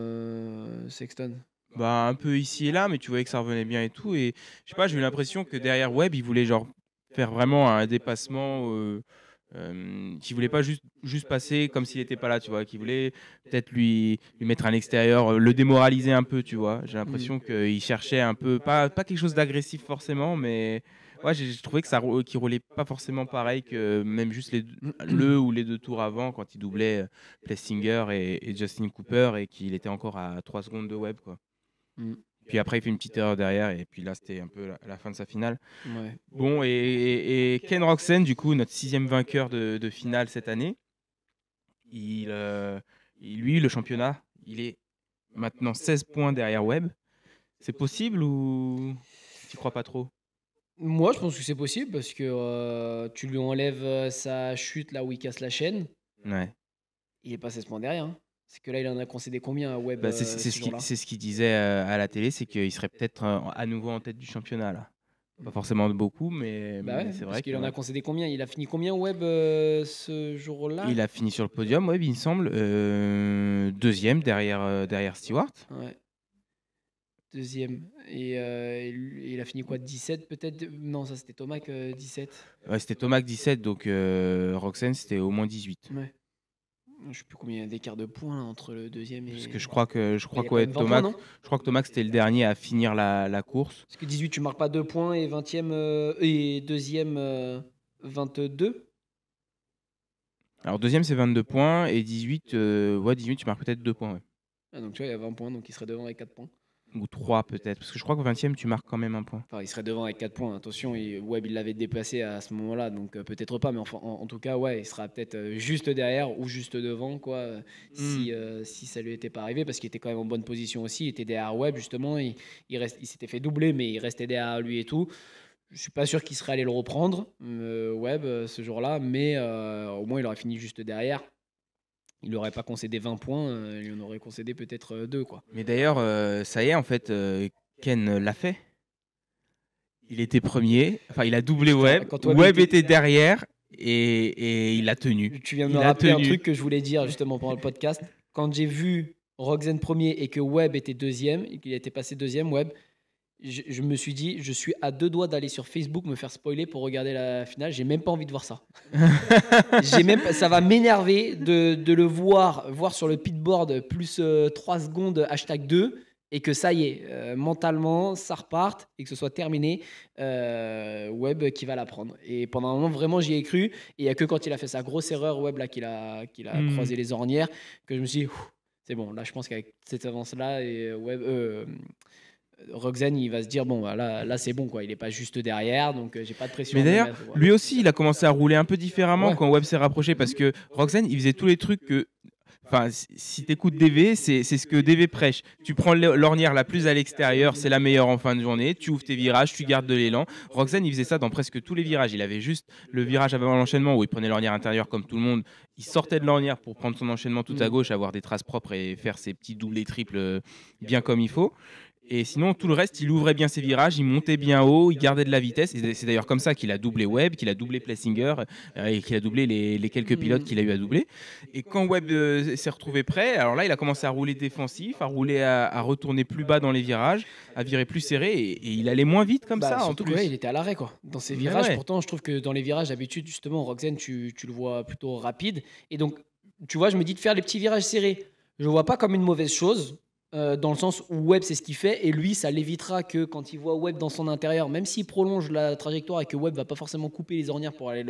Sexton. Bah, un peu ici et là, mais tu voyais que ça revenait bien et tout. Et je sais pas, j'ai eu l'impression que derrière Webb, il voulait genre faire vraiment un dépassement. Qu'il voulait pas juste passer comme s'il n'était pas là, tu vois. Qu'il voulait peut-être lui mettre un extérieur, le démoraliser un peu, tu vois. J'ai l'impression qu'il cherchait un peu, pas quelque chose d'agressif forcément, mais ouais, j'ai trouvé que qu'il roulait pas forcément pareil que même juste le ou les deux tours avant quand il doublait Plessinger et Justin Cooper et qu'il était encore à 3 secondes de Webb, quoi. Mm. Puis après, il fait une petite erreur derrière, et puis là, c'était un peu la fin de sa finale. Ouais. Bon, et Ken Roczen, du coup, notre 6e vainqueur de finale cette année, lui, le championnat, il est maintenant 16 points derrière Webb. C'est possible ou tu crois pas trop? Moi, je pense que c'est possible parce que tu lui enlèves sa chute là où il casse la chaîne. Ouais. Il est pas 16 points derrière, hein. C'est que là, il en a concédé combien à Webb Bah, c'est ce jour-là? ce qu'il disait à la télé, c'est qu'il serait peut-être à nouveau en tête du championnat, là. Pas forcément de beaucoup, Bah ouais, mais c'est parce vrai qu'il que en a ouais. concédé combien? Il a fini combien Webb ce jour-là? Il a fini sur le podium, Webb, il me semble, deuxième derrière Stewart. Ouais, deuxième. Et il a fini quoi? 17 peut-être? Non, ça c'était Tomac 17. Ouais, c'était Tomac 17, donc Roczen, c'était au moins 18. Ouais. Je sais plus combien il y a d'écart de points là, entre le deuxième Parce et. que je crois Il y a quand ouais, même 20 points, Tomac, non? je crois que Tomac c'était le dernier à finir la course. Parce que 18, tu marques pas 2 points et 20e et deuxième 22. Alors deuxième c'est 22 points et 18, ouais 18 tu marques peut-être 2 points, ouais. Ah, donc tu vois, il y a 20 points, donc il serait devant avec 4 points. Ou 3 peut-être, parce que je crois que 20e tu marques quand même un point. Enfin, il serait devant avec 4 points. Attention, Webb, il l'avait dépassé à ce moment-là, donc peut-être pas, mais enfin, en tout cas, ouais, il sera peut-être juste derrière ou juste devant, quoi, si ça lui était pas arrivé, parce qu'il était quand même en bonne position aussi. Il était derrière Webb, justement, il s'était fait doubler, mais il restait derrière lui et tout. Je suis pas sûr qu'il serait allé le reprendre, Webb, ce jour-là, mais au moins, il aurait fini juste derrière. Il n'aurait pas concédé 20 points, il en aurait concédé peut-être 2, quoi. Mais d'ailleurs, ça y est, en fait, Ken l'a fait. Il était premier, enfin il a doublé Putain, Webb. quand Webb Webb était- était derrière et il a tenu. Tu viens de me Il a rappeler un tenu. truc que je voulais dire justement pendant le podcast. Quand j'ai vu Roxane premier et que Webb était deuxième, et qu'il était passé deuxième, Webb, je me suis dit, je suis à 2 doigts d'aller sur Facebook me faire spoiler pour regarder la finale. J'ai même pas envie de voir ça. Ça va m'énerver de le voir sur le pitboard plus 3 secondes hashtag 2 et que ça y est, mentalement, ça reparte et que ce soit terminé. Webb qui va la prendre. Et pendant un moment, vraiment, j'y ai cru. Et il n'y a que quand il a fait sa grosse erreur, Webb, là, qu'il a croisé les ornières, que je me suis dit, ouf, c'est bon, là, je pense qu'avec cette avance-là, et Webb, Roxane, il va se dire, bon, là c'est bon, quoi. Il n'est pas juste derrière, donc j'ai pas de pression. Mais à me d'ailleurs, mettre, quoi. lui aussi, il a commencé à rouler un peu différemment Ouais. quand Webb s'est rapproché parce que Roxane, il faisait tous les trucs que. Enfin, si tu écoutes DV, c'est ce que DV prêche. Tu prends l'ornière la plus à l'extérieur, c'est la meilleure en fin de journée. Tu ouvres tes virages, tu gardes de l'élan. Roxane, il faisait ça dans presque tous les virages. Il avait juste le virage avant l'enchaînement où il prenait l'ornière intérieure comme tout le monde. Il sortait de l'ornière pour prendre son enchaînement tout à gauche, avoir des traces propres et faire ses petits doublés triples bien comme il faut. Et sinon, tout le reste, il ouvrait bien ses virages, il montait bien haut, il gardait de la vitesse. Et c'est d'ailleurs comme ça qu'il a doublé Webb, qu'il a doublé Plessinger et qu'il a doublé les quelques pilotes qu'il a eu à doubler. Et quand Webb s'est retrouvé prêt, alors là, il a commencé à rouler défensif, à retourner plus bas dans les virages, à virer plus serré. Et il allait moins vite comme ça en Surtout plus. que ouais, il était à l'arrêt, quoi. Dans ses Mais virages, ouais. pourtant, je trouve que dans les virages, d'habitude, justement, Roxane, tu le vois plutôt rapide. Et donc, tu vois, je me dis de faire les petits virages serrés. Je ne vois pas comme une mauvaise chose, dans le sens où Webb, c'est ce qu'il fait. Et lui, ça l'évitera que quand il voit Webb dans son intérieur, même s'il prolonge la trajectoire et que Webb va pas forcément couper les ornières pour aller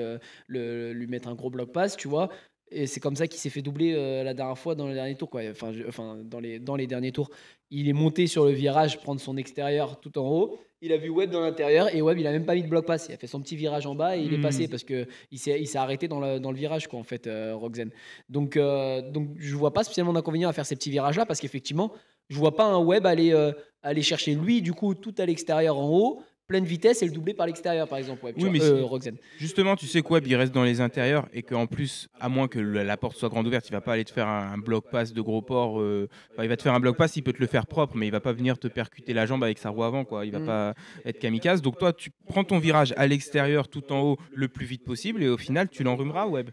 lui mettre un gros bloc pass, tu vois. Et c'est comme ça qu'il s'est fait doubler la dernière fois dans le dernier tour, quoi. Enfin dans les derniers tours. Il est monté sur le virage, prendre son extérieur tout en haut. Il a vu Webb dans l'intérieur et Webb, il a même pas mis de bloc pass. Il a fait son petit virage en bas et il est passé parce que il s'est arrêté dans le virage, quoi, en fait, Roxane. Donc je vois pas spécialement d'inconvénient à faire ces petits virages-là parce qu'effectivement, Je vois pas un Webb aller chercher lui, du coup, tout à l'extérieur en haut, pleine vitesse et le doubler par l'extérieur, par exemple, Webb, tu Oui, vois, mais si, Roxane. justement, tu sais quoi, il reste dans les intérieurs et qu'en plus, à moins que la porte soit grande ouverte, il va pas aller te faire un bloc pass de gros port. Enfin, il va te faire un bloc pass, il peut te le faire propre, mais il va pas venir te percuter la jambe avec sa roue avant, quoi. Il va Mm. pas être kamikaze. Donc toi, tu prends ton virage à l'extérieur, tout en haut, le plus vite possible, et au final, tu l'enrhumeras, Webb.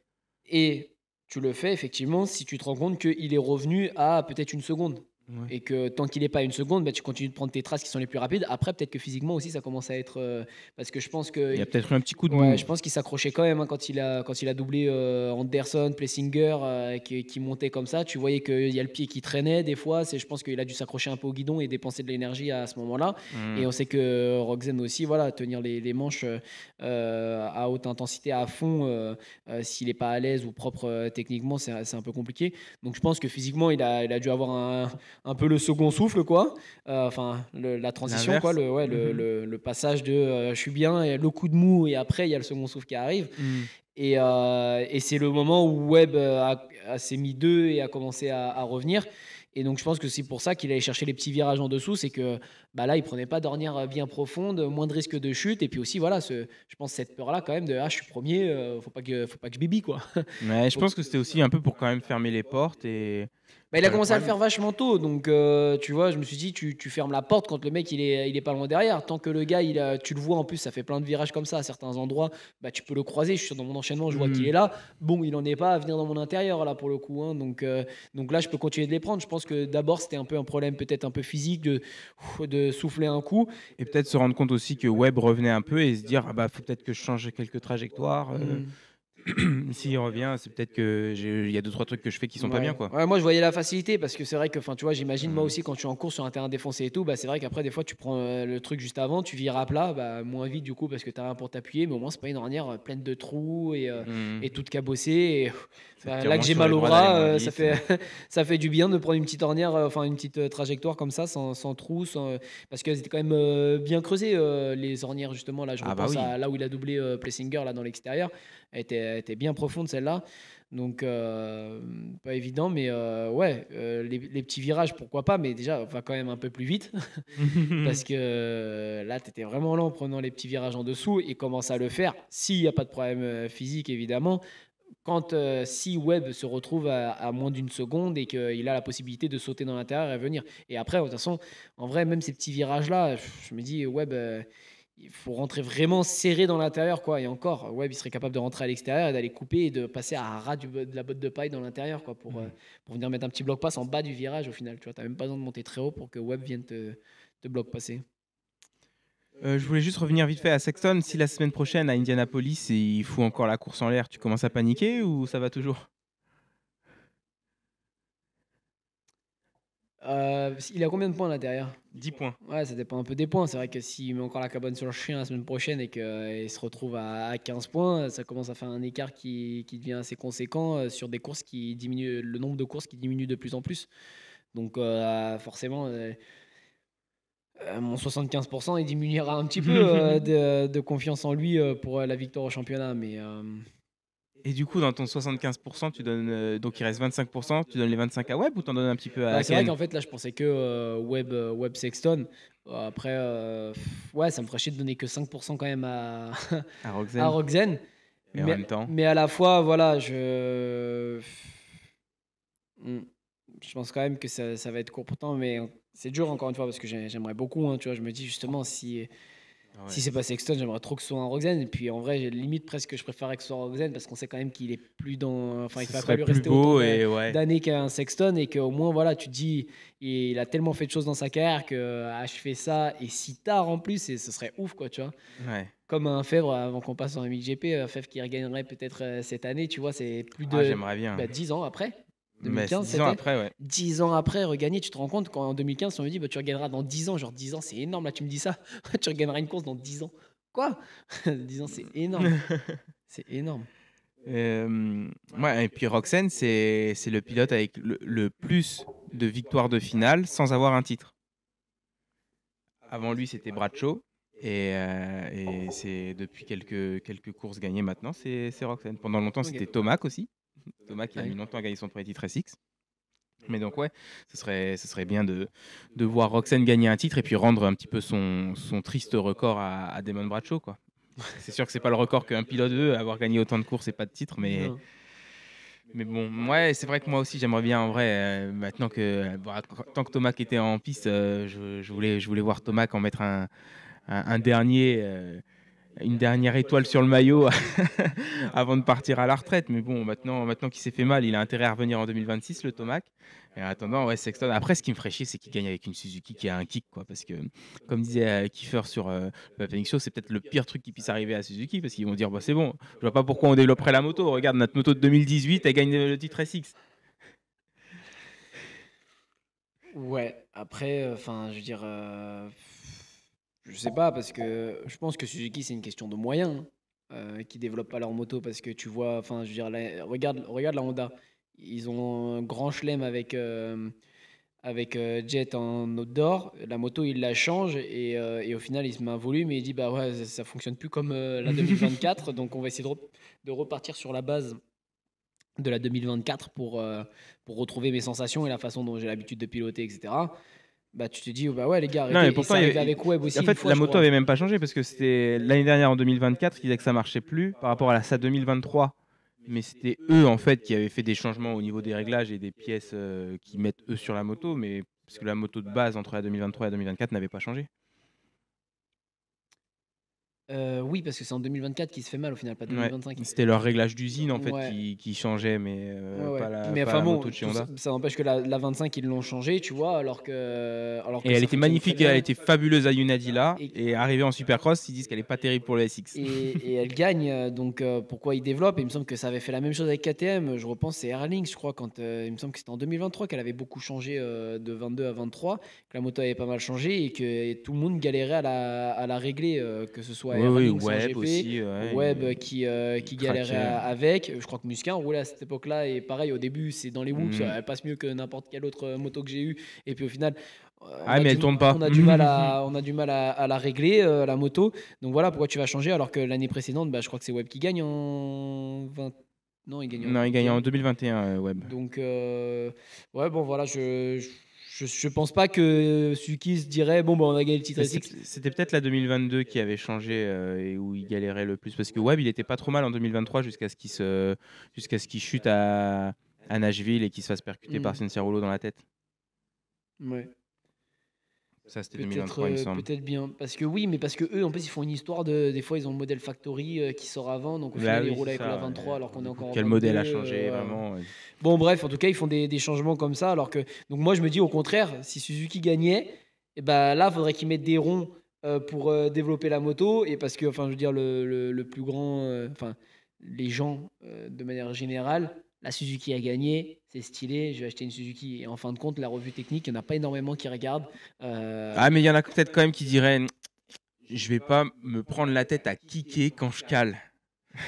Et tu le fais effectivement si tu te rends compte qu'il est revenu à peut-être une seconde. Ouais. Et que tant qu'il n'est pas à une seconde, bah, tu continues de prendre tes traces qui sont les plus rapides. Après, peut-être que physiquement aussi, ça commence à être. Parce que je pense Il y a que. peut-être eu un petit coup de Ouais, mou. je pense qu'il s'accrochait quand même hein, quand il a doublé Anderson, Plessinger, qui montait comme ça. Tu voyais qu'il y a le pied qui traînait des fois. Je pense qu'il a dû s'accrocher un peu au guidon et dépenser de l'énergie à ce moment-là. Et Hmm. on sait que Roxen aussi, voilà, tenir les manches à haute intensité à fond, s'il n'est pas à l'aise ou propre techniquement, c'est un peu compliqué. Donc je pense que physiquement, il a dû avoir un peu le second souffle, quoi. Enfin, la transition, quoi. L'inverse. Ouais, Mhm. le passage de je suis bien et le coup de mou, et après, il y a le second souffle qui arrive. Hmm. Et c'est le moment où Webb s'est mis deux et a commencé à revenir. Et donc, je pense que c'est pour ça qu'il allait chercher les petits virages en dessous. C'est que bah là, il prenait pas d'ornière bien profonde, moins de risque de chute. Et puis aussi, voilà, je pense cette peur-là, quand même, de ah, je suis premier, faut pas que je bibie, quoi. Ouais, je Faut- pense que c'était aussi un peu pour quand même fermer les portes et. Bah, il a Enfin, le commencé à le problème. faire vachement tôt, donc tu vois, je me suis dit, tu fermes la porte quand le mec il est pas loin derrière. Tant que le gars, tu le vois, en plus, ça fait plein de virages comme ça à certains endroits, bah, tu peux le croiser. Je suis sûr, dans mon enchaînement, je vois qu'il Hmm. est là. Bon, il en est pas à venir dans mon intérieur, là, pour le coup, hein, donc là, je peux continuer de les prendre. Je pense que d'abord, c'était un peu un problème, peut-être un peu physique, de souffler un coup. Et peut-être se rendre compte aussi que Webb revenait un peu et se dire ah bah faut peut-être que je change quelques trajectoires. Hmm. S'il revient, c'est peut-être que il y a deux trois trucs que je fais qui sont pas bien Ouais. quoi. Ouais, moi je voyais la facilité parce que c'est vrai que, enfin, tu vois, j'imagine moi Hmm. aussi quand tu es en course sur un terrain défoncé et tout, bah, c'est vrai qu'après, des fois, tu prends le truc juste avant, tu vires à plat, bah, moins vite du coup parce que tu as rien pour t'appuyer, mais au moins, c'est pas une ornière pleine de trous et Hmm. toute cabossée. Et Ça te bah, tire là que moins j'ai sur mal les au droits d'aller bras, moins ça vite. fait, ça fait du bien de prendre une petite ornière, enfin, une petite trajectoire comme ça, sans trou, parce qu'elles étaient quand même bien creusées, les ornières, justement. Là, je Ah bah repense oui. à là où il a doublé Plessinger, là, dans l'extérieur. Elle était bien profonde, celle-là. Donc, pas évident, mais ouais, les petits virages, pourquoi pas, mais déjà, on va quand même un peu plus vite, parce que là, tu étais vraiment lent en prenant les petits virages en dessous, et commence à le faire, s'il n'y a pas de problème physique, évidemment, quand si Webb se retrouve à moins d'une seconde et qu'il a la possibilité de sauter dans l'intérieur et venir. Et après, de toute façon, en vrai, même ces petits virages-là, je me dis, Webb, il faut rentrer vraiment serré dans l'intérieur, quoi. Et encore, Webb, il serait capable de rentrer à l'extérieur et d'aller couper et de passer à ras de la botte de paille dans l'intérieur, quoi, pour venir mettre un petit bloc passe en bas du virage au final. Tu vois, t'as même pas besoin de monter très haut pour que Webb vienne te bloc passer. Je voulais juste revenir vite fait à Sexton. Si la semaine prochaine à Indianapolis il fout encore la course en l'air, tu commences à paniquer ou ça va toujours? Il a combien de points là derrière? 10 points. Ouais, ça dépend un peu des points. C'est vrai que s'il met encore la cabane sur le chien la semaine prochaine et qu'il se retrouve à 15 points, ça commence à faire un écart qui devient assez conséquent sur des courses qui diminuent, le nombre de courses qui diminue de plus en plus. Donc forcément, mon 75%, il diminuera un petit peu de confiance en lui pour la victoire au championnat. Mais Et du coup, dans ton 75%, tu donnes donc il reste 25%, tu donnes les 25 à Webb ou t'en donnes un petit peu bah, à c'est vrai Ken? qu'en fait, là, je pensais que Webb Sexton. Après, ouais, ça me ferait chier de donner que 5% quand même À à Roxane? Roxen. Et en même temps? Mais à la fois, voilà, Hmm. Je pense quand même que ça va être court pourtant, mais c'est dur encore une fois parce que j'aimerais beaucoup, hein, tu vois, je me dis justement si Ouais. c'est pas Sexton, j'aimerais trop que ce soit un Roxen. Et puis en vrai, j'ai limite presque que je préférerais que ce soit Roxen parce qu'on sait quand même qu'il est plus dans. Enfin, il Ce ne va pas serait lui plus rester autant beau et ouais. d'années qu'un Sexton et qu'au moins, voilà, tu te dis, il a tellement fait de choses dans sa carrière que achever ça et si tard en plus, et ce serait ouf, quoi, tu vois. Ouais. Comme un Fèvre avant qu'on passe en MXGP, Fèvre qui regagnerait peut-être cette année, tu vois, c'est plus Ah, de j'aimerais bien. 10 ans après. Mais 2015, 10 ans c'était après, ouais. 10 ans après regagner. Tu te rends compte qu'en 2015, si on me dit bah, tu regagneras dans 10 ans, genre 10 ans, c'est énorme. Là, tu me dis ça, tu regagneras une course dans 10 ans. Quoi? 10 ans, c'est énorme. C'est énorme. Ouais, et puis Roxane, c'est le pilote avec le plus de victoires de finale sans avoir un titre. Avant lui, c'était Bradshaw. Et c'est depuis quelques courses gagnées maintenant, c'est Roxane. Pendant longtemps, Ok. c'était Tomac aussi. Tomac qui a mis Ouais. longtemps à gagner son premier titre SX. Mais donc ouais, ce serait bien de voir Roxane gagner un titre et puis rendre un petit peu son triste record à Damon Bradshaw, quoi. C'est sûr que c'est pas le record qu'un pilote veut, avoir gagné autant de courses et pas de titre, mais Non. bon, ouais, c'est vrai que moi aussi j'aimerais bien en vrai, maintenant que tant que Tomac était en piste, je voulais voir Tomac en mettre un dernier, une dernière étoile sur le maillot avant de partir à la retraite. Mais bon, maintenant qu'il s'est fait mal, il a intérêt à revenir en 2026, le Tomac. Et en attendant, ouais, Sexton. Après, ce qui me ferait chier, c'est qu'il gagne avec une Suzuki qui a un kick, quoi. Parce que, comme disait Kiefer sur le Phoenix Show, c'est peut-être le pire truc qui puisse arriver à Suzuki. Parce qu'ils vont dire, bah, c'est bon, je vois pas pourquoi on développerait la moto. Regarde, notre moto de 2018, elle gagne le titre SX. Ouais, après, enfin, je veux dire, je sais pas, parce que je pense que Suzuki, c'est une question de moyens, qui développent pas leur moto, parce que tu vois, enfin, je veux dire, regarde la Honda. Ils ont un grand chelem avec Jet en outdoor. La moto, il la change et au final, il se met un volume et il dit, bah ouais, ça fonctionne plus comme la 2024, donc on va essayer de repartir sur la base de la 2024 pour retrouver mes sensations et la façon dont j'ai l'habitude de piloter, etc. Bah, tu te dis, bah ouais, les gars, Non, arrêtez. mais Et pourtant, c'est arrivé avec Webb aussi en une fait, fois, la je moto crois. avait même pas changé parce que c'était l'année dernière en 2024 qu'ils disaient que ça marchait plus par rapport à sa 2023. Mais c'était eux en fait qui avaient fait des changements au niveau des réglages et des pièces qu'ils mettent eux sur la moto, mais parce que la moto de base entre la 2023 et la 2024 n'avait pas changé. Oui, parce que c'est en 2024 qu'il se fait mal au final, pas Ouais, 2025. c'était leur réglage d'usine en fait Ouais. qui changeait, mais Ouais, ouais. Mais pas enfin la bon, moto de chez Honda. ça n'empêche que la 25, ils l'ont changé, tu vois, alors Et que elle ça était fonctionne très magnifique, elle bien. était fabuleuse à Unadilla. Et, Et arrivée en Supercross, ils disent qu'elle est pas terrible pour le SX. et elle gagne, donc pourquoi ils développent? Et il me semble que ça avait fait la même chose avec KTM. Je repense, c'est Erlings, je crois, quand il me semble que c'était en 2023 qu'elle avait beaucoup changé de 22 à 23, que la moto avait pas mal changé et que tout le monde galérait à la régler, que ce soit Oui, oui, Erlings en Webb GP, aussi, ouais, Webb qui galérait craquait. avec. Je crois que Musquin roulait à cette époque-là et pareil, au début, c'est dans les whoops, Mm. elle passe mieux que n'importe quelle autre moto que j'ai eue. Et puis au final, Ah, mais elle tourne pas. on a du mal à la régler, la moto. Donc voilà pourquoi tu vas changer, alors que l'année précédente, bah, je crois que c'est Webb qui gagne en 20. Non, il gagne en Non, il gagne en 21. 2021, Webb. Donc, ouais, bon, voilà, je pense pas que Suzuki se dirait, bon, bah, on a gagné le titre SX. C'était peut-être la 2022 qui avait changé et où il galérait le plus. Parce que Webb, il était pas trop mal en 2023 jusqu'à ce qu'il chute à Nashville et qu'il se fasse percuter par Cianciarulo dans la tête. Ouais. Ça, c'était 2023, il me semble. Peut-être bien. Parce que oui, mais parce que eux, en plus, ils font une histoire de. Des fois, ils ont le modèle Factory qui sort avant. Donc, au final, ils roulent avec la 23 alors qu'on est encore en Quel 22, modèle a changé, vraiment Bon, bref, en tout cas, ils font des changements comme ça. Alors que. Donc, moi, je me dis, au contraire, si Suzuki gagnait, et ben là, il faudrait qu'ils mettent des ronds pour développer la moto. Et parce que, enfin, je veux dire, le plus grand. Enfin, les gens, de manière générale. La Suzuki a gagné, c'est stylé, je vais acheter une Suzuki. Et en fin de compte, la revue technique, il n'y en a pas énormément qui regardent. Ah, mais il y en a peut-être quand même qui diraient je vais pas me prendre la tête à kicker quand je cale.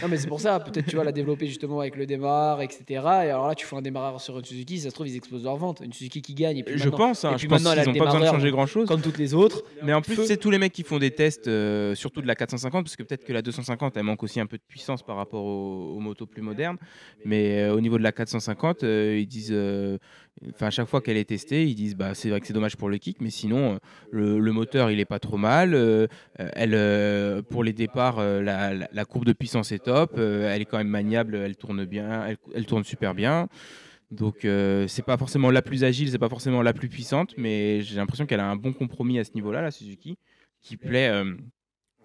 Non, mais c'est pour ça, peut-être tu vas la développer justement avec le démarreur, etc. Et alors là, tu fais un démarreur sur une Suzuki, ça se trouve, ils explosent leur vente. Une Suzuki qui gagne. Et puis Je pense, et je puis pense maintenant, elle a qu'ils le n'ont pas besoin de démarreur, changer grand-chose. comme toutes les autres. Mais en plus, c'est tous les mecs qui font des tests, surtout de la 450, parce que peut-être que la 250, elle manque aussi un peu de puissance par rapport aux motos plus modernes. Mais au niveau de la 450, ils disent, à chaque fois qu'elle est testée, ils disent, bah, c'est vrai que c'est dommage pour le kick, mais sinon, le moteur, il est pas trop mal. Pour les départs, la courbe de puissance est top. Elle est quand même maniable, elle tourne bien, elle tourne super bien. Donc c'est pas forcément la plus agile, c'est pas forcément la plus puissante, mais j'ai l'impression qu'elle a un bon compromis à ce niveau-là, la Suzuki, qui plaît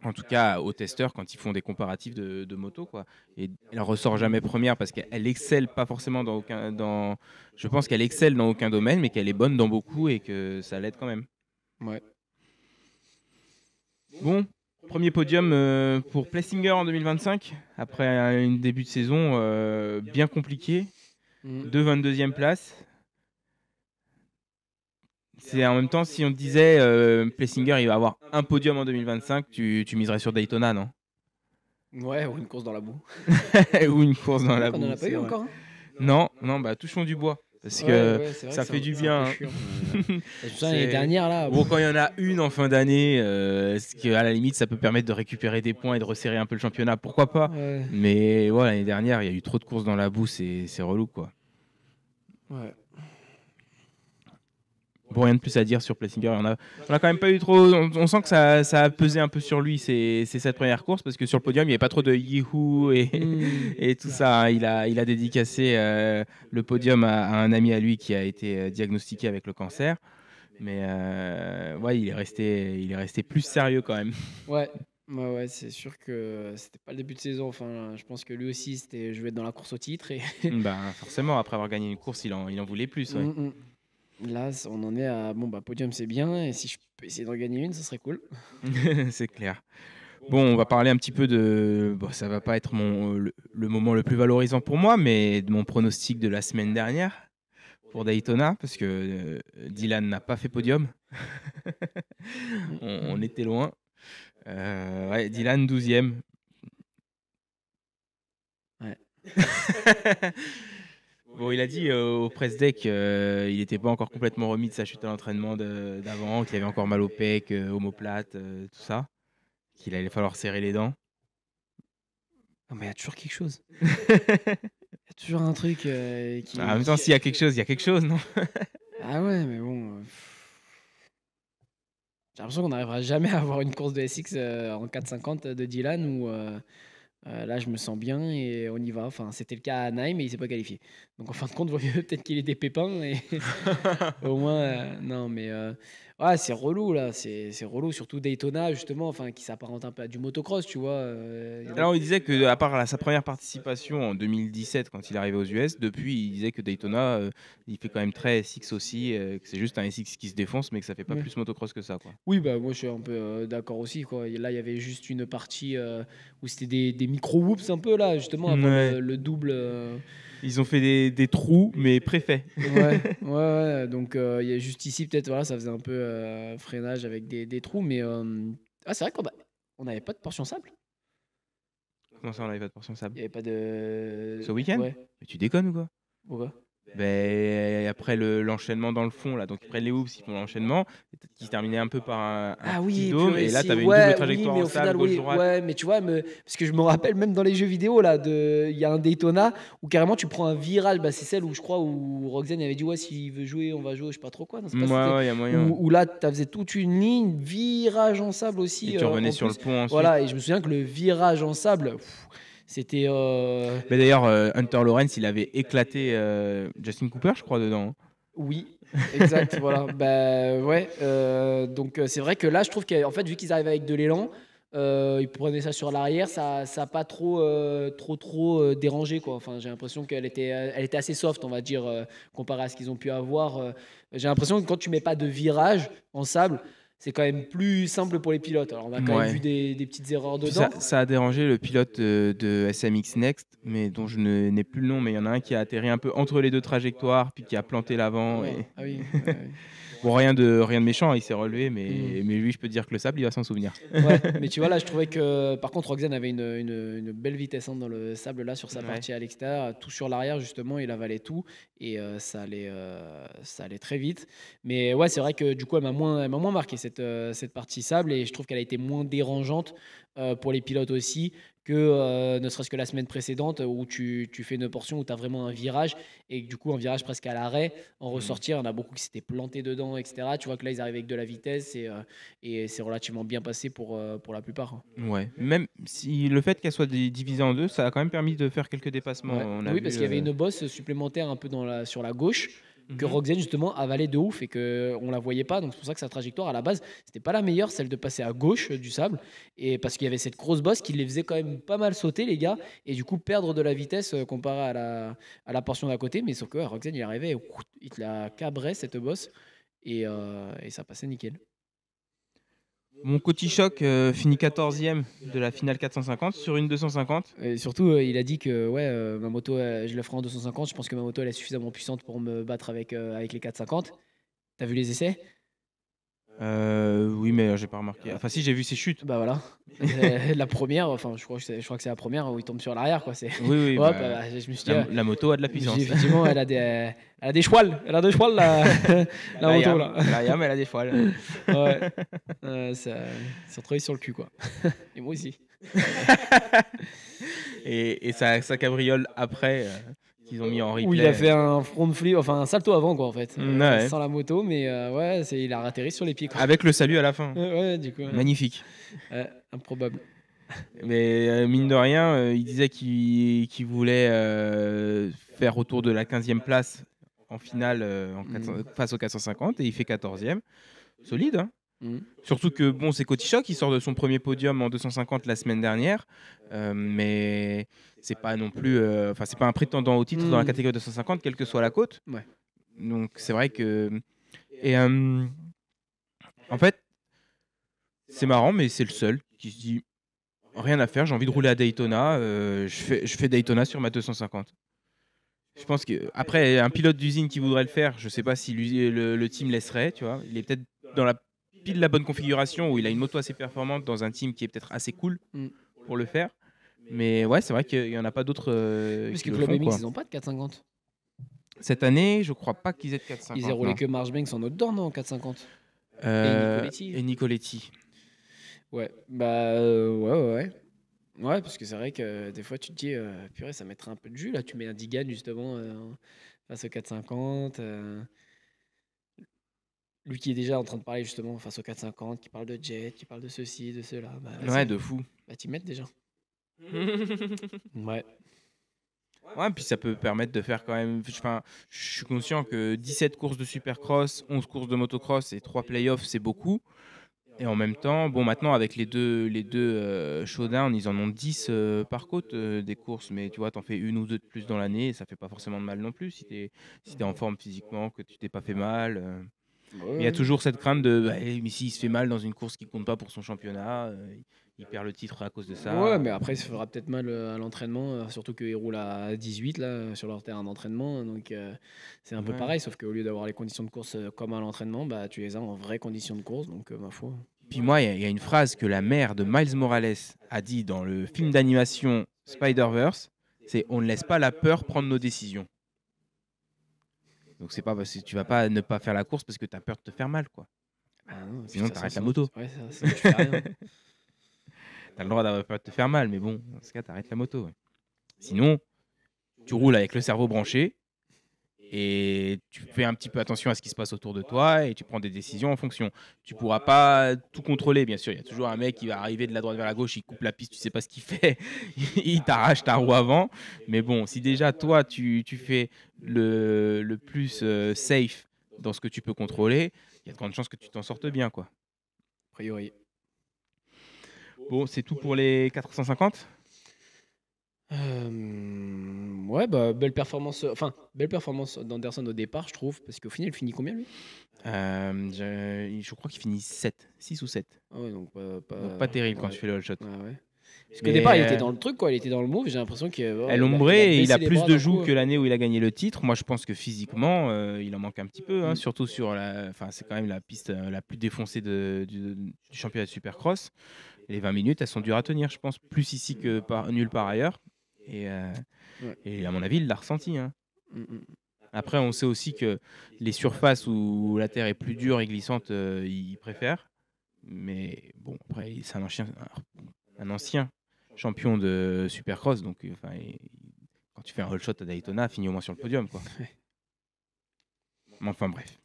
en tout cas aux testeurs quand ils font des comparatifs de motos, quoi. Et elle ressort jamais première parce qu'elle excelle pas forcément je pense qu'elle excelle dans aucun domaine, mais qu'elle est bonne dans beaucoup et que ça l'aide quand même. Ouais. Bon, premier podium pour Plessinger en 2025, après un début de saison bien compliqué. 22e place. C'est en même temps, si on te disait Plessinger, il va avoir un podium en 2025, tu miserais sur Daytona, non? Ouais, ou une course dans la boue. Ou une course dans la boue. On n'en a pas eu encore. Hein. Non, bah touchons du bois. Parce que ça fait du bien. L'année dernière, là. Bon, quand il y en a une en fin d'année, à la limite, ça peut permettre de récupérer des points et de resserrer un peu le championnat, pourquoi pas. Ouais. Mais ouais, l'année dernière, il y a eu trop de courses dans la boue, c'est relou, quoi. Ouais. Bon, rien de plus à dire sur Plessinger. On a quand même pas eu trop. On sent que ça a pesé un peu sur lui cette première course parce que sur le podium, il n'y avait pas trop de youhou et tout ça. Hein. Il a dédicacé le podium à un ami à lui qui a été diagnostiqué avec le cancer. Mais ouais, il est resté plus sérieux quand même. Ouais. Ouais, c'est sûr que c'était pas le début de saison. Enfin, je pense que lui aussi, je vais être dans la course au titre. Et Ben, forcément, après avoir gagné une course, il en voulait plus. Ouais. Là, on en est à bon, bah, podium, c'est bien. Et si je peux essayer d'en gagner une, ce serait cool. C'est clair. Bon, on va parler un petit peu de. Bon, ça va pas être le moment le plus valorisant pour moi, mais de mon pronostic de la semaine dernière pour Daytona, parce que Dylan n'a pas fait podium. On était loin. Ouais, Dylan 12e. Ouais. Bon, il a dit au press deck qu'il n'était pas encore complètement remis de sa chute à l'entraînement d'avant, qu'il avait encore mal au pec, omoplate, tout ça, qu'il allait falloir serrer les dents. Non, mais il y a toujours quelque chose. Il y a toujours un truc qui. En même temps, s'il y a quelque chose, il y a quelque chose, non? Ah ouais, mais bon. J'ai l'impression qu'on n'arrivera jamais à avoir une course de SX en 4,50 de Dylan où là je me sens bien et on y va. Enfin, c'était le cas à Naïm mais il s'est pas qualifié. Donc en fin de compte, vaut mieux peut-être qu'il ait des pépins et au moins non mais ouais, c'est relou là, c'est relou surtout Daytona justement, enfin qui s'apparente un peu à du motocross, tu vois. Alors, il disait que à part sa première participation en 2017 quand il est arrivé aux US, depuis il disait que Daytona, il fait quand même très SX aussi, que c'est juste un SX qui se défonce, mais que ça fait pas Ouais. plus motocross que ça, quoi. Oui, bah moi je suis un peu d'accord aussi quoi. Et là, il y avait juste une partie où c'était des micro whoops un peu là justement avant Ouais. le double. Ils ont fait des trous, mais préfaits. Ouais. Donc il y a juste ici peut-être voilà, ça faisait un peu freinage avec des trous, mais c'est vrai qu'on n'avait pas de portion sable. Comment ça, on avait pas de portion Il sable? n'y avait pas de. Ce week-end? Ouais. Mais tu déconnes ou quoi? Pourquoi? Ben, après l'enchaînement dans le fond, là, donc ils prennent les hoops, ils font l'enchaînement, qui se terminait un peu par un Ah petit oui, dôme, purée, et là, si, tu avais une ouais, double oui, trajectoire mais en au final, sable, oui, gauche-droite. ouais, mais tu vois, parce que je me rappelle même dans les jeux vidéo là, il y a un Daytona où carrément tu prends un virage, bah, c'est celle où je crois où Roxane avait dit ouais s'il veut jouer, on va jouer, je sais pas trop quoi, non, c'est pas c'était Ouais, il y a moyen. où là tu faisais toute une ligne, virage en sable aussi Et tu revenais en sur le plus, pont ensuite. voilà, et je me souviens que le virage en sable, c'était Mais d'ailleurs, Hunter Lawrence, il avait éclaté Justin Cooper, je crois, dedans. Hein. oui, exact, voilà. Bah ouais. Donc c'est vrai que là, je trouve qu'en fait, vu qu'ils arrivent avec de l'élan, ils prenaient ça sur l'arrière, ça a pas trop dérangé quoi. Enfin, j'ai l'impression elle était assez soft, on va dire, comparé à ce qu'ils ont pu avoir. J'ai l'impression que quand tu mets pas de virage en sable, c'est quand même plus simple pour les pilotes. Alors on a quand même vu Ouais. des petites erreurs Puis dedans. ça a dérangé le pilote de SMX Next, mais dont je n'ai plus le nom, mais il y en a un qui a atterri un peu entre les deux trajectoires, puis qui a planté l'avant. Oh, Et... ah oui. Bon, rien de méchant, il s'est relevé, mais lui, je peux te dire que le sable, il va s'en souvenir. Ouais, mais tu vois, là, je trouvais que par contre, Roxane avait une belle vitesse hein, dans le sable là sur sa Ouais. partie à l'extérieur, tout sur l'arrière justement, il avalait tout et ça allait très vite. Mais ouais, c'est vrai que du coup, elle m'a moins marqué cette partie sable et je trouve qu'elle a été moins dérangeante pour les pilotes aussi que ne serait-ce que la semaine précédente où tu fais une portion où tu as vraiment un virage et que, du coup, un virage presque à l'arrêt, en ressortir, il y en a beaucoup qui s'étaient plantés dedans, etc. Tu vois que là, ils arrivent avec de la vitesse et c'est relativement bien passé pour la plupart. Hein. Ouais, même si le fait qu'elle soit divisée en deux, ça a quand même permis de faire quelques dépassements. Ouais. On a Oui, vu, parce qu'il y avait une bosse supplémentaire un peu sur la gauche que Mhm. Roxane justement avalait de ouf et que on la voyait pas. Donc c'est pour ça que sa trajectoire à la base c'était pas la meilleure, celle de passer à gauche du sable. Et parce qu'il y avait cette grosse bosse qui les faisait quand même pas mal sauter les gars et du coup perdre de la vitesse comparé à la portion d'à côté. Mais sauf que ouais, Roxane il arrivait, et, il te la cabrait cette bosse et ça passait nickel. Mon Coty Choc finit 14e de la finale 450 sur une 250. Et surtout, il a dit que ouais, ma moto, je la ferai en 250. Je pense que ma moto, elle est suffisamment puissante pour me battre avec les 450. T'as vu les essais? Oui, mais j'ai pas remarqué. Enfin, si, j'ai vu ses chutes. Bah voilà. La première, enfin, je crois que c'est la première où il tombe sur l'arrière, quoi. C'est Oui, hop, bah, je me suis dit, la moto a de la puissance. effectivement, elle a des chouals, la moto là. La Yam, elle a des foiles. Ouais. Ça travaille sur le cul, quoi. Et moi aussi. Et sa cabriole après, qu'ils ont mis en replay. Où il a fait un front flip, enfin un salto avant quoi en fait, Ouais. sans la moto, mais ouais, il a atterri sur les pieds quoi. Avec le salut à la fin. Ouais, du coup. Magnifique. Improbable. Mais mine de rien, il disait qu'il voulait faire autour de la 15e place en finale face au 450 et il fait 14e. Solide, hein. Surtout que bon, c'est Koticha qui sort de son premier podium en 250 la semaine dernière, mais c'est pas non plus, c'est pas un prétendant au titre dans la catégorie 250, quelle que soit la côte. Ouais. Donc c'est vrai que et en fait c'est marrant, mais c'est le seul qui se dit rien à faire, j'ai envie de rouler à Daytona, je fais Daytona sur ma 250. Je pense que après un pilote d'usine qui voudrait le faire, je sais pas si le team laisserait, tu vois. Il est peut-être dans la pile la bonne configuration où il a une moto assez performante dans un team qui est peut-être assez cool pour le faire. Mais ouais, c'est vrai qu'il y en a pas d'autres Parce qui que le Club font, MX, quoi. ils ont pas de 450. Cette année, je crois pas qu'ils aient de 450. Ils ont roulé non. que Marchbanks en outdoor, non, en 450. Et Nicoletti. Ouais, bah ouais. Ouais, parce que c'est vrai que des fois tu te dis, purée, ça mettrait un peu de jus là. Tu mets un Digan justement face au 450. Lui qui est déjà en train de parler justement face au 450, qui parle de jet, qui parle de ceci, de cela. Bah, Ouais, de fou. Bah, t'y mettes déjà. Ouais. Ouais, puis ça peut permettre de faire quand même. Enfin, je suis conscient que 17 courses de supercross, 11 courses de motocross et 3 playoffs, c'est beaucoup. Et en même temps, bon, maintenant avec les deux showdowns, ils en ont 10 par côte des courses, mais tu vois, t'en fais une ou deux de plus dans l'année, et ça fait pas forcément de mal non plus si t'es en forme physiquement, que tu t'es pas fait mal. Il y a toujours cette crainte de, mais s'il se fait mal dans une course qui compte pas pour son championnat, il perd le titre à cause de ça. Ouais, mais après, il se fera peut-être mal à l'entraînement, surtout qu'ils roulent à 18 là, sur leur terrain d'entraînement. Donc, c'est un peu Ouais. pareil, sauf qu'au lieu d'avoir les conditions de course comme à l'entraînement, bah, tu les as en vraies conditions de course. Donc, ma foi. Puis moi, il y a une phrase que la mère de Miles Morales a dit dans le film d'animation Spider-Verse, c'est on ne laisse pas la peur prendre nos décisions. Donc c'est pas parce que tu vas pas ne pas faire la course parce que tu as peur de te faire mal, quoi. Ah non, Sinon, putain, t'arrêtes la moto. Ouais, ça, tu fais rien. T'as le droit d'avoir peur de te faire mal, mais bon, dans ce cas, t'arrêtes la moto. Ouais. Sinon, tu roules avec le cerveau branché et tu fais un petit peu attention à ce qui se passe autour de toi et tu prends des décisions en fonction. Tu pourras pas tout contrôler, bien sûr. Il y a toujours un mec qui va arriver de la droite vers la gauche, il coupe la piste, tu sais pas ce qu'il fait, il t'arrache ta roue avant. Mais bon, si déjà toi, tu fais le plus safe dans ce que tu peux contrôler, il y a de grandes chances que tu t'en sortes bien, quoi. A priori. Bon, c'est tout pour les 450. Ouais, bah, belle performance d'Anderson au départ, je trouve, parce qu'au final, il finit combien lui? Je crois qu'il finit 7, 6 ou 7. Ah ouais, donc Donc pas terrible quand ouais. tu fais le all shot. Ouais, ouais. Parce qu'au Mais, départ, il était dans le truc, quoi. Il était dans le move. J'ai l'impression qu'il El Hombre, il a baissé les plus bras de d'un joues coup. que l'année où il a gagné le titre. Moi, je pense que physiquement, il en manque un petit peu, Mm. surtout sur la. Enfin, c'est quand même la piste la plus défoncée du championnat de Supercross. Les 20 minutes, elles sont dures à tenir, je pense, plus ici que nulle part ailleurs. Et, Ouais. et à mon avis, il l'a ressenti. Hein. Mm. Après, on sait aussi que les surfaces où la terre est plus dure et glissante, il préfère. Mais bon, après, c'est un ancien champion de Supercross, donc quand tu fais un all shot à Daytona, finis au moins sur le podium, quoi. Ouais. Enfin bref.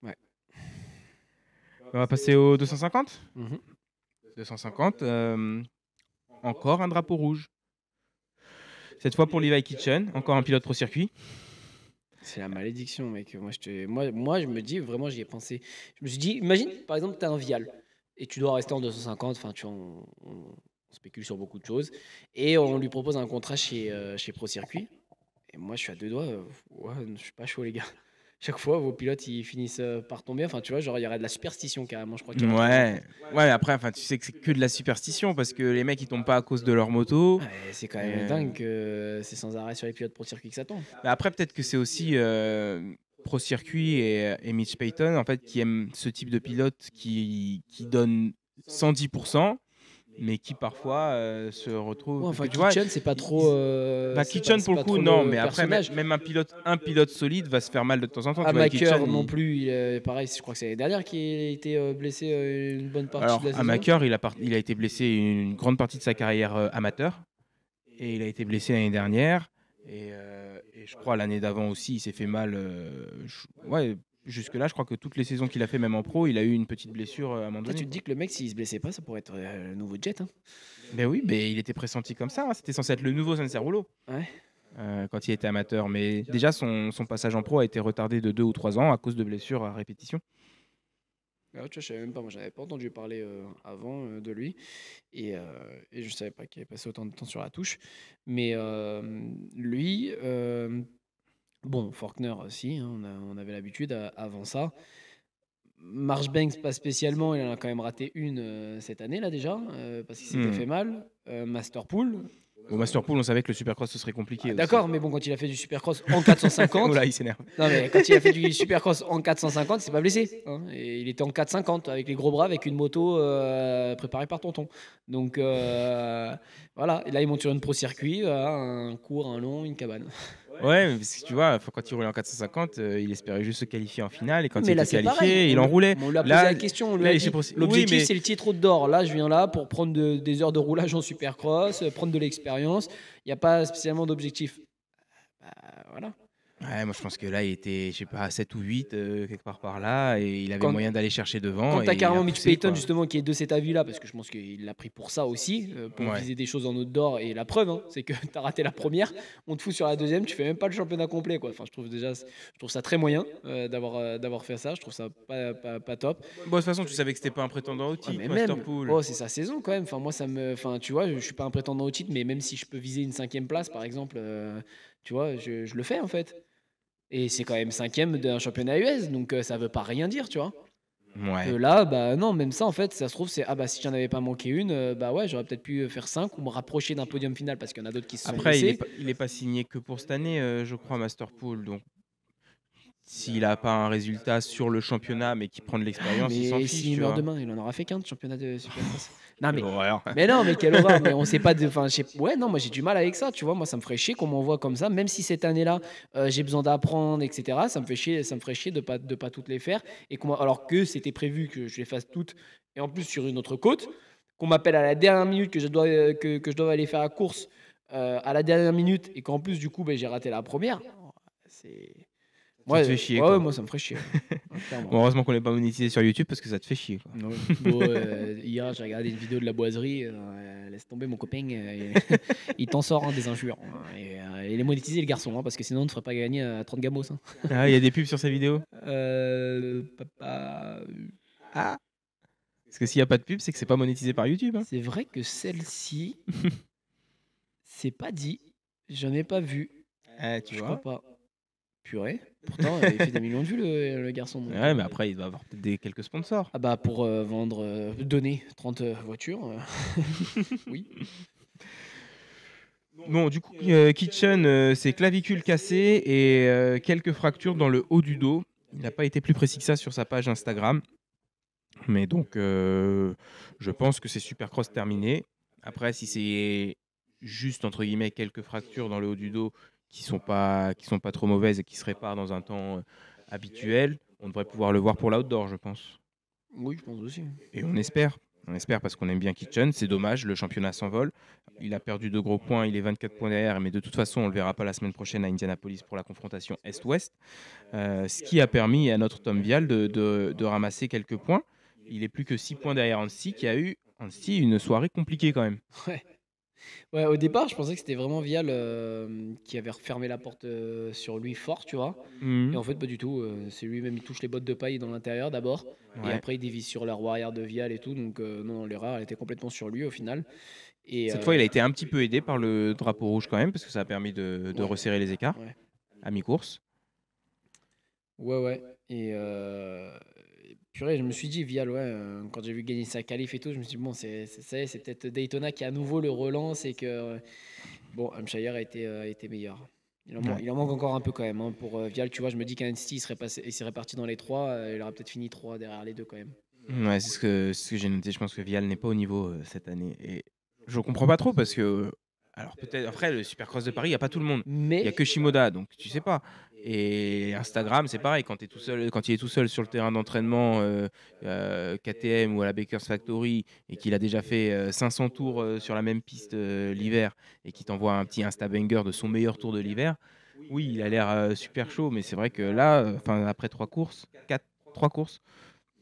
Ouais. On va passer au 250. Mhm. 250, encore un drapeau rouge. Cette fois pour Levi Kitchen, encore un pilote pro circuit. C'est la malédiction, mec. Moi, je me dis, vraiment, j'y ai pensé. Je me suis dit, imagine, par exemple, tu as un Vial et tu dois rester en 250. Enfin, on spécule sur beaucoup de choses. Et on lui propose un contrat chez Pro Circuit. Et moi, je suis à deux doigts. Ouais, je suis pas chaud, les gars. Chaque fois, vos pilotes, ils finissent par tomber. Enfin, tu vois, genre, il y aurait de la superstition carrément, je crois. Ouais, après, tu sais que c'est que de la superstition parce que les mecs ils tombent pas à cause de leur moto. Ouais, c'est quand même dingue que c'est sans arrêt sur les pilotes Pro Circuit que ça tombe. Mais après, peut-être que c'est aussi Pro Circuit et Mitch Payton en fait qui aiment ce type de pilote qui donne 110%. Mais qui parfois se retrouve. Ouais, enfin, tu vois, Kitchen, c'est pas trop. Kitchen pour le coup, non, mais après, même un pilote solide va se faire mal de temps en temps. Amaker non plus, pareil, je crois que c'est l'année dernière qu'il a été blessé une bonne partie de la saison. Amaker, il a été blessé une grande partie de sa carrière amateur. Et il a été blessé l'année dernière. Et Et je crois l'année d'avant aussi, il s'est fait mal. Ouais, jusque-là, je crois que toutes les saisons qu'il a fait, même en pro, il a eu une petite blessure à un moment Toi, tu donné, te quoi. dis que le mec, s'il se blessait pas, ça pourrait être le nouveau Jet. Hein. Ben oui, mais il était pressenti comme ça, hein. C'était censé être le nouveau Sancerolo Ouais. quand il était amateur. Mais déjà, son passage en pro a été retardé de 2 ou 3 ans à cause de blessures à répétition. Ah, tu vois, je savais même pas. Moi, j'avais pas entendu parler avant de lui. Et, euh, et je savais pas qu'il avait passé autant de temps sur la touche. Mais lui, bon, Faulkner aussi, hein, on avait l'habitude avant ça. Marchbanks, pas spécialement, il en a quand même raté une cette année là déjà, parce qu'il s'était Hmm. fait mal. Masterpool, Au Masterpool, on savait que le Supercross ce serait compliqué aussi. d'accord, mais bon, quand il a fait du Supercross en 450, Oula, il s'énerve. non mais quand il a fait du Supercross en 450, il s'est pas blessé. Hein, et il était en 450 avec les gros bras, avec une moto préparée par Tonton. Donc voilà, et là il monte sur une pro circuit, un court, un long, une cabane. Ouais, mais parce que tu vois, quand il roulait en 450, il espérait juste se qualifier en finale. Et quand il Mais là, était c'est pareil. qualifié, il enroulait. On lui a posé Là, la question. On lui là a il dit est pour- Oui, l'objectif, mais c'est le titre d'or. Là, je viens là pour prendre des heures de roulage en supercross, prendre de l'expérience. Il n'y a pas spécialement d'objectif. Bah, voilà. ouais, moi je pense que là, il était, je sais pas, à 7 ou 8, quelque part par là. Et il avait Quand, moyen d'aller chercher devant. quand Et t'as il a carrément Mitch poussé, Payton, quoi. justement, qui est de cet avis-là, parce que je pense qu'il l'a pris pour ça aussi, pour Ouais. viser des choses en outdoor. Et la preuve, hein, c'est que t'as raté la première, on te fout sur la deuxième, tu fais même pas le championnat complet, quoi. Enfin, je trouve ça très moyen d'avoir fait ça. Je trouve ça pas top. Bon, de toute façon, tu savais que c'était pas un prétendant au Ouais, mais titre, même, Masterpool. oh, c'est sa saison quand même. Enfin, moi, enfin, tu vois, je suis pas un prétendant au titre, mais même si je peux viser une cinquième place, par exemple, tu vois, je le fais en fait. Et c'est quand même cinquième d'un championnat US, donc ça veut pas rien dire, tu vois. Que Ouais. là, bah non, même ça, en fait, ça se trouve, c'est ah bah si j'en avais pas manqué une, bah ouais, j'aurais peut-être pu faire 5 ou me rapprocher d'un podium final parce qu'il y en a d'autres qui se sont Après, blessés. il est pas signé que pour cette année, je crois, Masterpool. Donc, s'il a pas un résultat sur le championnat, mais qui prend de Ah, l'expérience, il s'en mais fiche, s'il tu meurt vois. demain, il en aura fait qu'un de championnat de Supercross. Non, Quelle horreur. mais non, mais quelle horreur. Mais on sait pas de. Enfin, ouais, non, moi j'ai du mal avec ça, tu vois. Moi, ça me ferait chier qu'on m'envoie comme ça, même si cette année-là, j'ai besoin d'apprendre, etc. Ça me ferait chier de pas toutes les faire. Alors que c'était prévu que je les fasse toutes, et en plus sur une autre côte, qu'on m'appelle à la dernière minute que je dois aller faire la course à la dernière minute, et qu'en plus, du coup, ben, j'ai raté la première. C'est. Ça te Ouais, fait chier, ouais, quoi. moi ça me ferait chier. Ouais, clairement. Bon, heureusement qu'on n'est pas monétisé sur YouTube parce que ça te fait chier, quoi. Ouais. Bon, hier, j'ai regardé une vidéo de la boiserie. Laisse tomber mon copain. Il t'en sort hein, des injures. Hein, et il est monétisé, le garçon, hein, parce que sinon, on ne te ferait pas gagner à 30 gamos. Hein. Ah, il y a des pubs sur sa vidéo? Papa. Ah! Parce que s'il y a pas de pub, c'est que c'est pas monétisé par YouTube, hein. C'est vrai que celle-ci, c'est pas dit. J'en ai pas vu. Ah, tu Je vois? crois pas. Purée. Pourtant, il fait des millions de vues, le garçon. Donc, Ouais, mais après, il doit avoir peut-être quelques sponsors. ah bah, pour vendre, donner 30 voitures, oui. Bon, du coup, Kitchen, c'est clavicule cassée et quelques fractures dans le haut du dos. Il n'a pas été plus précis que ça sur sa page Instagram. Mais donc, je pense que c'est Supercross terminé. Après, si c'est juste, entre guillemets, quelques fractures dans le haut du dos qui sont pas trop mauvaises et qui se réparent dans un temps habituel, on devrait pouvoir le voir pour l'outdoor, je pense. Oui, je pense aussi. Et on espère. On espère parce qu'on aime bien Kitchen. C'est dommage, le championnat s'envole. Il a perdu 2 gros points, il est 24 points derrière, mais de toute façon, on ne le verra pas la semaine prochaine à Indianapolis pour la confrontation Est-Ouest. Ce qui a permis à notre Tom Vial de ramasser quelques points. Il est plus que 6 points derrière Anstey, qui a eu Anstey une soirée compliquée quand même. Ouais. Ouais, au départ, je pensais que c'était vraiment Vial qui avait refermé la porte sur lui fort, tu vois. Et Mhm. en fait, pas du tout. C'est lui-même, il touche les bottes de paille dans l'intérieur d'abord. Et Ouais. après, il dévisse sur la roue arrière de Vial et tout. Donc, non, l'erreur, elle était complètement sur lui au final. Et Cette fois, il a été un petit peu aidé par le drapeau rouge quand même, parce que ça a permis de ouais, resserrer les écarts ouais. à mi-course. Ouais. Et purée, je me suis dit, Vial, ouais, quand j'ai vu gagner sa qualif et tout, je me suis dit, bon, c'est peut-être Daytona qui à nouveau le relance et que, bon, Hampshire a été meilleur. Ouais. Il en manque encore un peu quand même hein, pour Vial. Tu vois, je me dis qu'un NCT, il serait parti dans les trois. Il aurait peut-être fini 3 derrière les deux quand même. Ouais, c'est ce que j'ai noté. Je pense que Vial n'est pas au niveau cette année. Et je comprends pas trop parce que. Alors, peut-être. Après, le Supercross de Paris, il n'y a pas tout le monde. Il y a Mais, que Shimoda, donc tu sais pas. Et Instagram, c'est pareil. Quand, tout seul, quand il est tout seul sur le terrain d'entraînement KTM ou à la Baker's Factory et qu'il a déjà fait 500 tours sur la même piste l'hiver et qu'il t'envoie un petit Insta banger de son meilleur tour de l'hiver, Oui, il a l'air super chaud, mais c'est vrai que là, après 3 courses,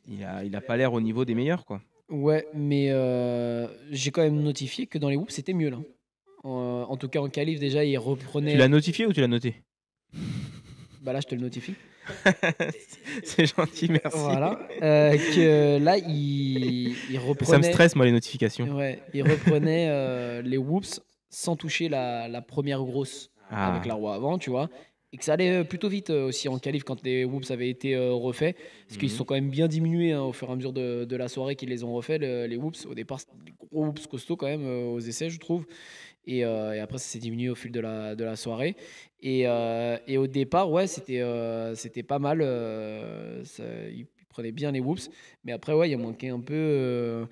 il a pas l'air au niveau des meilleurs, quoi. Ouais, mais j'ai quand même notifié que dans les whoops, c'était mieux là. En tout cas, en qualif, déjà, il Tu l'as reprenait. notifié ou tu l'as noté? Bah là, je te le notifie. C'est gentil, merci. Voilà. Que là, il Ça me reprenait. stresse, moi, les notifications. Ouais, il reprenait les whoops sans toucher la première grosse avec Ah. la roue avant, tu vois. Et que ça allait plutôt vite aussi en qualif quand les whoops avaient été refaits. Parce qu'ils se Mhm. sont quand même bien diminués au fur et à mesure de la soirée qu'ils les ont refaits, les whoops. Au départ, c'était des gros whoops costauds quand même aux essais, je trouve. Et après, ça s'est diminué au fil de la soirée. Et au départ, ouais, c'était pas mal. Il prenait bien les whoops. Mais après, ouais, il a manqué un peu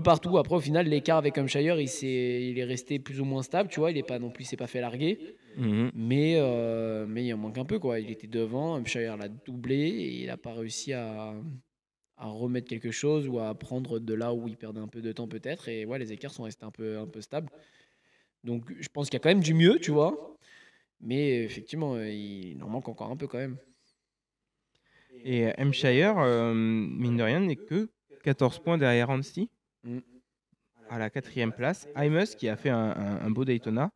partout. Après, au final, l'écart avec Hampshire, il est resté plus ou moins stable. Tu vois, il est pas non plus, il s'est pas fait larguer. Mhm. Mais il en manque un peu, quoi. Il était devant. Hampshire l'a doublé et il n'a pas réussi à remettre quelque chose ou à prendre de là où il perdait un peu de temps, peut-être. Et ouais, les écarts sont restés un peu stables. Donc, je pense qu'il y a quand même du mieux, tu vois. Mais effectivement, il en manque encore un peu quand même. Et Hampshire, mine de rien, n'est que 14 points derrière Anstie, Mm. à la 4e place. Hymus, qui a fait un beau Daytona,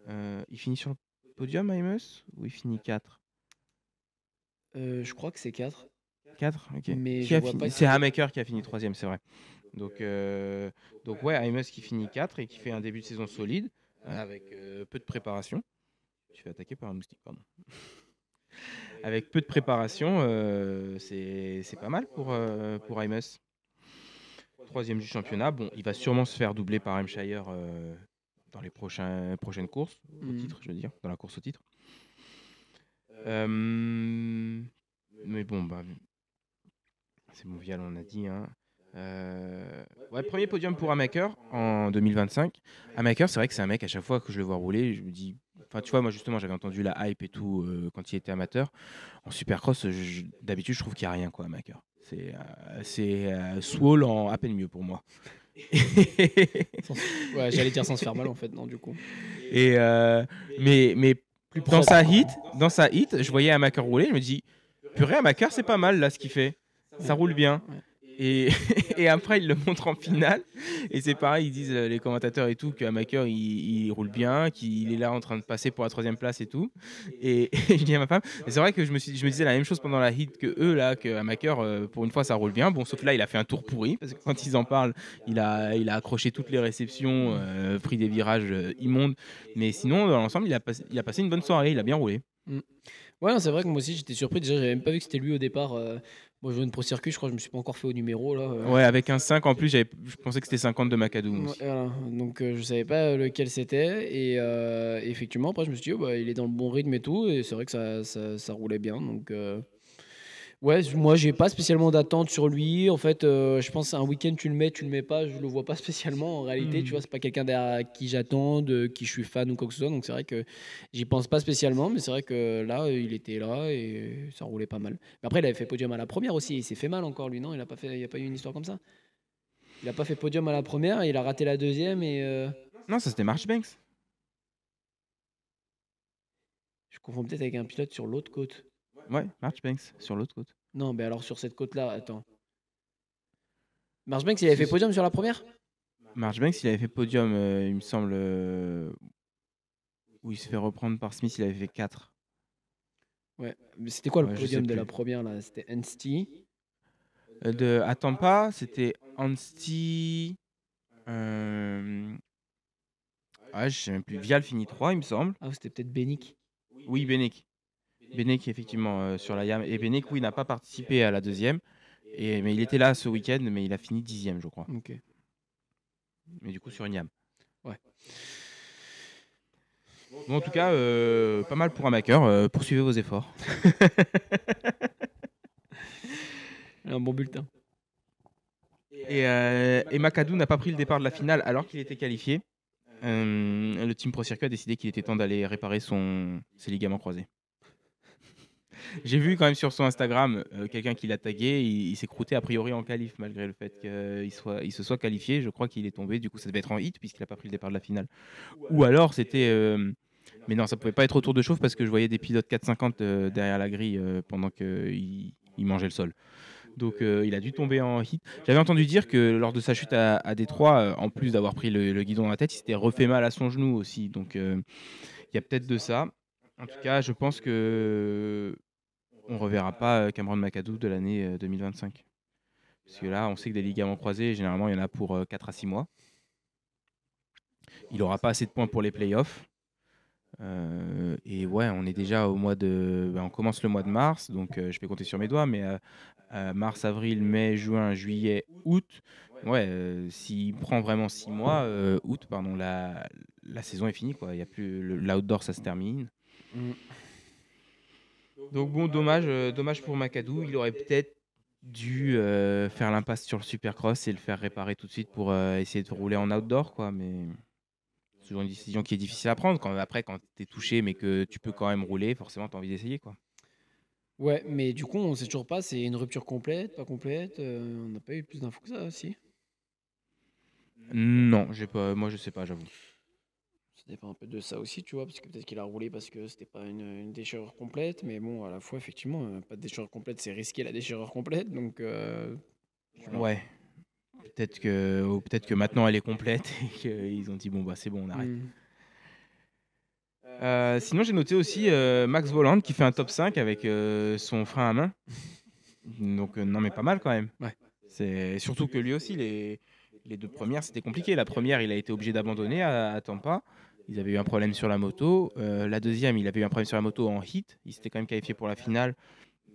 il finit sur le podium, Hymus, ou il finit 4? Je crois que c'est 4. 4, ok. Mais Qui je a vois fini? pas C'est qui. Hamaker qui a fini 3e, c'est vrai. Donc ouais, Hymus qui finit 4 et qui fait un début de saison solide, avec peu de préparation. Je suis attaqué par un moustique, pardon. Avec peu de préparation, c'est pas mal pour Hymus. 3e du championnat. Bon, il va sûrement se faire doubler par Hampshire dans les prochaines courses, au Mm. titre, je veux dire, dans la course au titre. Mais bon, bah, c'est mondial, on a dit. Hein. Ouais, premier podium pour Hamaker en 2025. Hamaker, c'est vrai que c'est un mec, à chaque fois que je le vois rouler, je me dis. Enfin, tu vois, moi justement, j'avais entendu la hype et tout quand il était amateur. En supercross, d'habitude, je trouve qu'il n'y a rien, quoi, Hamaker. C'est Swole en à peine mieux pour moi. Ouais, j'allais dire sans se faire mal en fait, non, du coup. Et mais Plus dans propre. sa hit, je voyais Hamaker rouler, je me dis, purée, Hamaker, c'est pas mal là ce qu'il fait. Ça roule bien. Ouais. Et, et après, il le montre en finale. Et c'est pareil, ils disent, les commentateurs et tout, que Hamaker, il roule bien, qu'il est là en train de passer pour la 3e place et tout. Et, et je dis à ma femme, et c'est vrai que je me disais la même chose pendant la hit que eux, là, que Hamaker, pour une fois, ça roule bien. Bon, sauf que là, il a fait un tour pourri, parce que quand ils en parlent, il a accroché toutes les réceptions, pris des virages immondes. Mais sinon, dans l'ensemble, il a passé une bonne soirée, il a bien roulé. Mm. Ouais, non, c'est vrai que moi aussi j'étais surpris. Déjà, j'avais même pas vu que c'était lui au départ. Moi, je jouais une pro circuit, je crois que je me suis pas encore fait au numéro là. Ouais, avec un 5 en plus, je pensais que c'était 50 de McAdoo Ouais, aussi. voilà. Donc je savais pas lequel c'était et effectivement après je me suis dit oh, bah, il est dans le bon rythme et tout et c'est vrai que ça roulait bien donc ouais moi j'ai pas spécialement d'attente sur lui en fait je pense un week-end tu le mets pas je le vois pas spécialement en réalité tu vois c'est pas quelqu'un derrière qui j'attends de qui je suis fan ou quoi que ce soit donc c'est vrai que j'y pense pas spécialement mais c'est vrai que là il était là et ça roulait pas mal mais après il avait fait podium à la première aussi il s'est fait mal encore lui non il a pas eu une histoire comme ça. Il a pas fait podium à la première, il a raté la deuxième et Non, ça c'était Marchbanks. je confonds peut-être avec un pilote sur l'autre côte. Ouais, Marchbanks, sur l'autre côte. Non, mais alors sur cette côte-là, attends. Marsbanks, il avait Si, fait si. podium sur la première? Marchbanks, il avait fait podium, il me semble, où il se fait reprendre par Smith, il avait fait 4. Ouais. Mais c'était quoi le Ouais, je sais podium de la plus. première là? C'était Anstie. À Tampa, c'était Anstie. Euh... Ouais, je sais même plus. Vial finit 3, il me semble. Ah, c'était peut-être Benick. Oui, Benek. Benek, effectivement, sur la YAM. Et Benek, oui, n'a pas participé à la deuxième. Mais il était là ce week-end, mais il a fini 10e, je crois. Ok. Mais du coup, sur une YAM. Ouais. Bon, en tout cas, pas mal pour un maker. Poursuivez vos efforts. Un bon bulletin. Et McAdoo n'a pas pris le départ de la finale alors qu'il était qualifié. Le Team Pro Circuit a décidé qu'il était temps d'aller réparer ses ligaments croisés. J'ai vu quand même sur son Instagram quelqu'un qui l'a tagué. Il s'est croûté a priori en qualif malgré le fait qu'il se soit qualifié. Je crois qu'il est tombé. Du coup, ça devait être en hit puisqu'il n'a pas pris le départ de la finale. Ou alors c'était Mais non, ça pouvait pas être au tour de chauffe parce que je voyais des pilotes 450 derrière la grille pendant qu'il mangeait le sol. Donc il a dû tomber en hit. J'avais entendu dire que lors de sa chute à Détroit, en plus d'avoir pris le guidon dans la tête, il s'était refait mal à son genou aussi. Donc il y a peut-être de ça. En tout cas, je pense que on reverra pas Cameron McAdoo de l'année 2025. Parce que là, on sait que des ligaments croisés, généralement, il y en a pour 4 à 6 mois. Il n'aura pas assez de points pour les playoffs. Et ouais, on est déjà au mois de. On commence le mois de mars, donc je vais compter sur mes doigts, mais mars, avril, mai, juin, juillet, août. Ouais, s'il prend vraiment 6 mois, août, pardon, la saison est finie, quoi. Il y a plus l'outdoor, ça se termine. Donc bon, dommage pour McAdoo. Il aurait peut-être dû faire l'impasse sur le Supercross et le faire réparer tout de suite pour essayer de rouler en outdoor, quoi. Mais c'est toujours une décision qui est difficile à prendre. Quand tu es touché, mais que tu peux quand même rouler, forcément, tu as envie d'essayer, quoi. Ouais, mais du coup, on sait toujours pas, c'est une rupture complète, pas complète. On n'a pas eu plus d'infos que ça aussi. Non, moi, je sais pas, j'avoue. Ça dépend un peu de ça aussi, tu vois, parce que peut-être qu'il a roulé parce que c'était pas une déchirure complète, mais bon, à la fois, effectivement, pas de déchirure complète, c'est risquer la déchirure complète, donc. Ouais. Peut-être que maintenant elle est complète et qu'ils ont dit bon bah c'est bon, on arrête. Sinon j'ai noté aussi Max Voland qui fait un top 5 avec son frein à main. Donc non mais pas mal quand même. Ouais. C'est surtout que lui aussi les deux premières c'était compliqué. La première il a été obligé d'abandonner à Tampa. Ils avaient eu un problème sur la moto. La deuxième il avait eu un problème sur la moto en hit. Il s'était quand même qualifié pour la finale.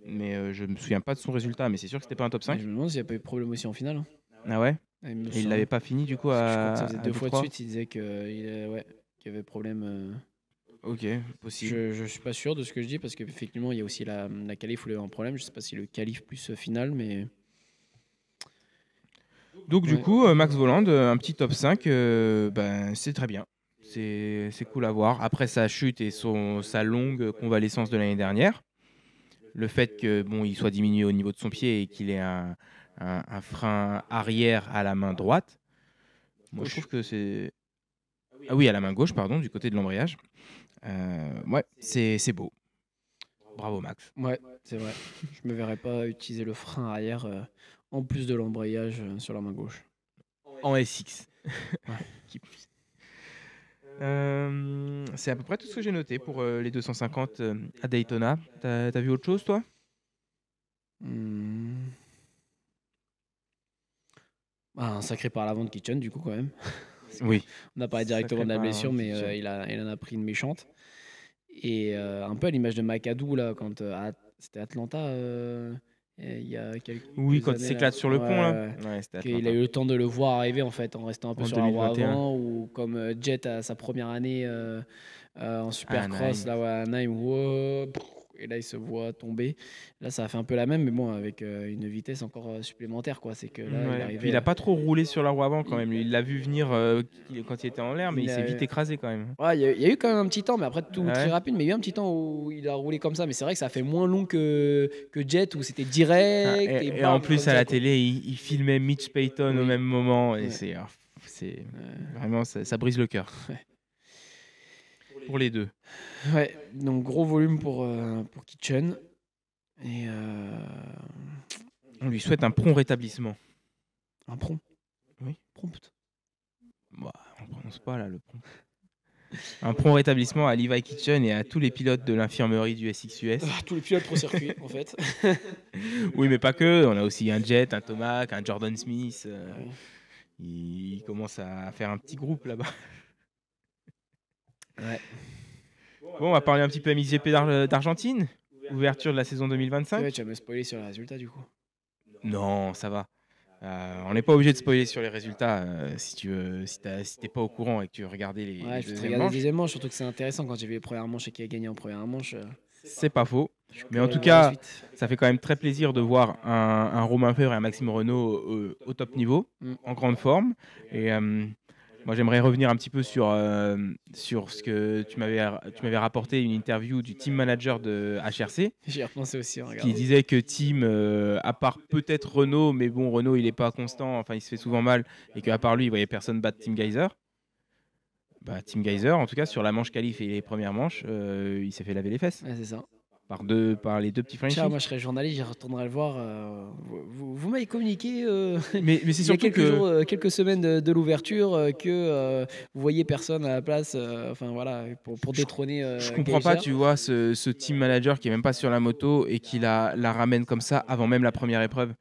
Mais je me souviens pas de son résultat. Mais c'est sûr que c'était pas un top 5. Je me demande s'il n'y a pas eu de problème aussi en finale. Hein. Ah ouais. Ouais, il me Et il semble. l'avait pas fini du coup Parce que je crois à que ça faisait 2 fois de Détroit. suite, il disait qu'il ouais, qu'il y avait problème. Ok, possible. Je suis pas sûr de ce que je dis parce qu'effectivement, il y a aussi la qualif où il y a eu un problème. Je sais pas si le qualif plus finale, mais. Donc du Ouais. coup, Max Voland, un petit top 5, ben, c'est très bien. C'est cool à voir. Après sa chute et sa longue convalescence de l'année dernière, le fait que bon, il soit diminué au niveau de son pied et qu'il ait un frein arrière à la main droite, moi je Gauche. trouve que c'est... Ah oui, à la main gauche, pardon, du côté de l'embrayage. Ouais, c'est beau. Bravo Max. Ouais, c'est vrai. Je me verrais pas utiliser le frein arrière en plus de l'embrayage sur la main gauche. En SX. Ouais. Qui plus. C'est à peu près tout ce que j'ai noté pour les 250 à Daytona. T'as vu autre chose, toi? Un sacré par l'avant de Kitchen, du coup, quand même. Oui. On a parlé directement Sacré de la par blessure, l'avant de mais Kitchen. il en a pris une méchante. Et un peu à l'image de McAdoo, là, quand c'était Atlanta, il y a quelques Oui, quand il années, s'éclate là. sur le pont, là. Ouais. Ouais, c'était Qu'il Atlanta. a eu le temps de le voir arriver, en fait, en restant un peu En sur la roue 2021. avant, ou comme Jet à sa première année en Supercross, Anaheim. là, ouais, à Anaheim, wow, et là, il se voit tomber. Là, ça a fait un peu la même, mais bon, avec une vitesse encore supplémentaire, quoi. C'est que là, il Ouais. arrivait. Puis il a pas trop roulé sur la roue avant quand même. Il l'a vu venir quand il était en l'air, mais il s'est vite écrasé quand même. Ouais, il y a eu quand même un petit temps, mais après tout Ouais. très rapide, mais il y a eu un petit temps où il a roulé comme ça. Mais c'est vrai que ça fait moins long que Jet où c'était direct. Ah, et bam, en plus, comme à ça, la quoi. télé, il filmait Mitch Payton au Oui. même moment. Et Ouais. c'est vraiment, ça brise le cœur. Ouais. Pour les deux. Ouais, donc gros volume pour Kitchen. Et On lui souhaite un prompt rétablissement. un prompt. Oui. Prompt. Bah, on ne prononce pas là le prompt. Un prompt rétablissement à Levi Kitchen et à tous les pilotes de l'infirmerie du SXUS. Tous les pilotes pro circuit, en fait. Oui, mais pas que. On a aussi un Jet, un Tomac, un Jordan Smith. Ouais. Il commence à faire un petit groupe là-bas. Ouais. Bon, on va parler un petit peu MXGP d'Argentine. Ouverture de la saison 2025. Ouais, tu vas me spoiler sur les résultats, du coup. Non, ça va. On n'est pas obligé de spoiler sur les résultats si t'es pas au courant et que tu veux regarder les Ouais, je vais te deuxièmes regarder les manches. deuxième manche, surtout que c'est intéressant quand j'ai vu les premières manches et qui a gagné en première manche. C'est pas faux. Mais en tout La cas, suite. ça fait quand même très plaisir de voir un Romain Febvre et un Maxime Renault au top niveau, en grande forme. Et moi, j'aimerais revenir un petit peu sur ce que tu m'avais rapporté, une interview du team manager de HRC, J'y ai repensé aussi en qui regardant. disait que team, à part peut-être Renault, mais bon, Renault, il n'est pas constant, enfin, il se fait souvent mal, et qu'à part lui, il voyait personne battre Team Geyser. Tim Geyser, en tout cas, sur la manche qualif et les premières manches, il s'est fait laver les fesses Ouais, c'est ça. par les deux petits Tiens, Frenchies. moi je serais journaliste, j'y retournerai le voir. Vous m'avez communiqué Mais c'est il y a surtout quelques que jours, quelques semaines de l'ouverture que vous voyez personne à la place, enfin voilà, pour détrôner je comprends pas, Geyser. tu vois, ce team manager qui est même pas sur la moto et qui la ramène comme ça avant même la première épreuve.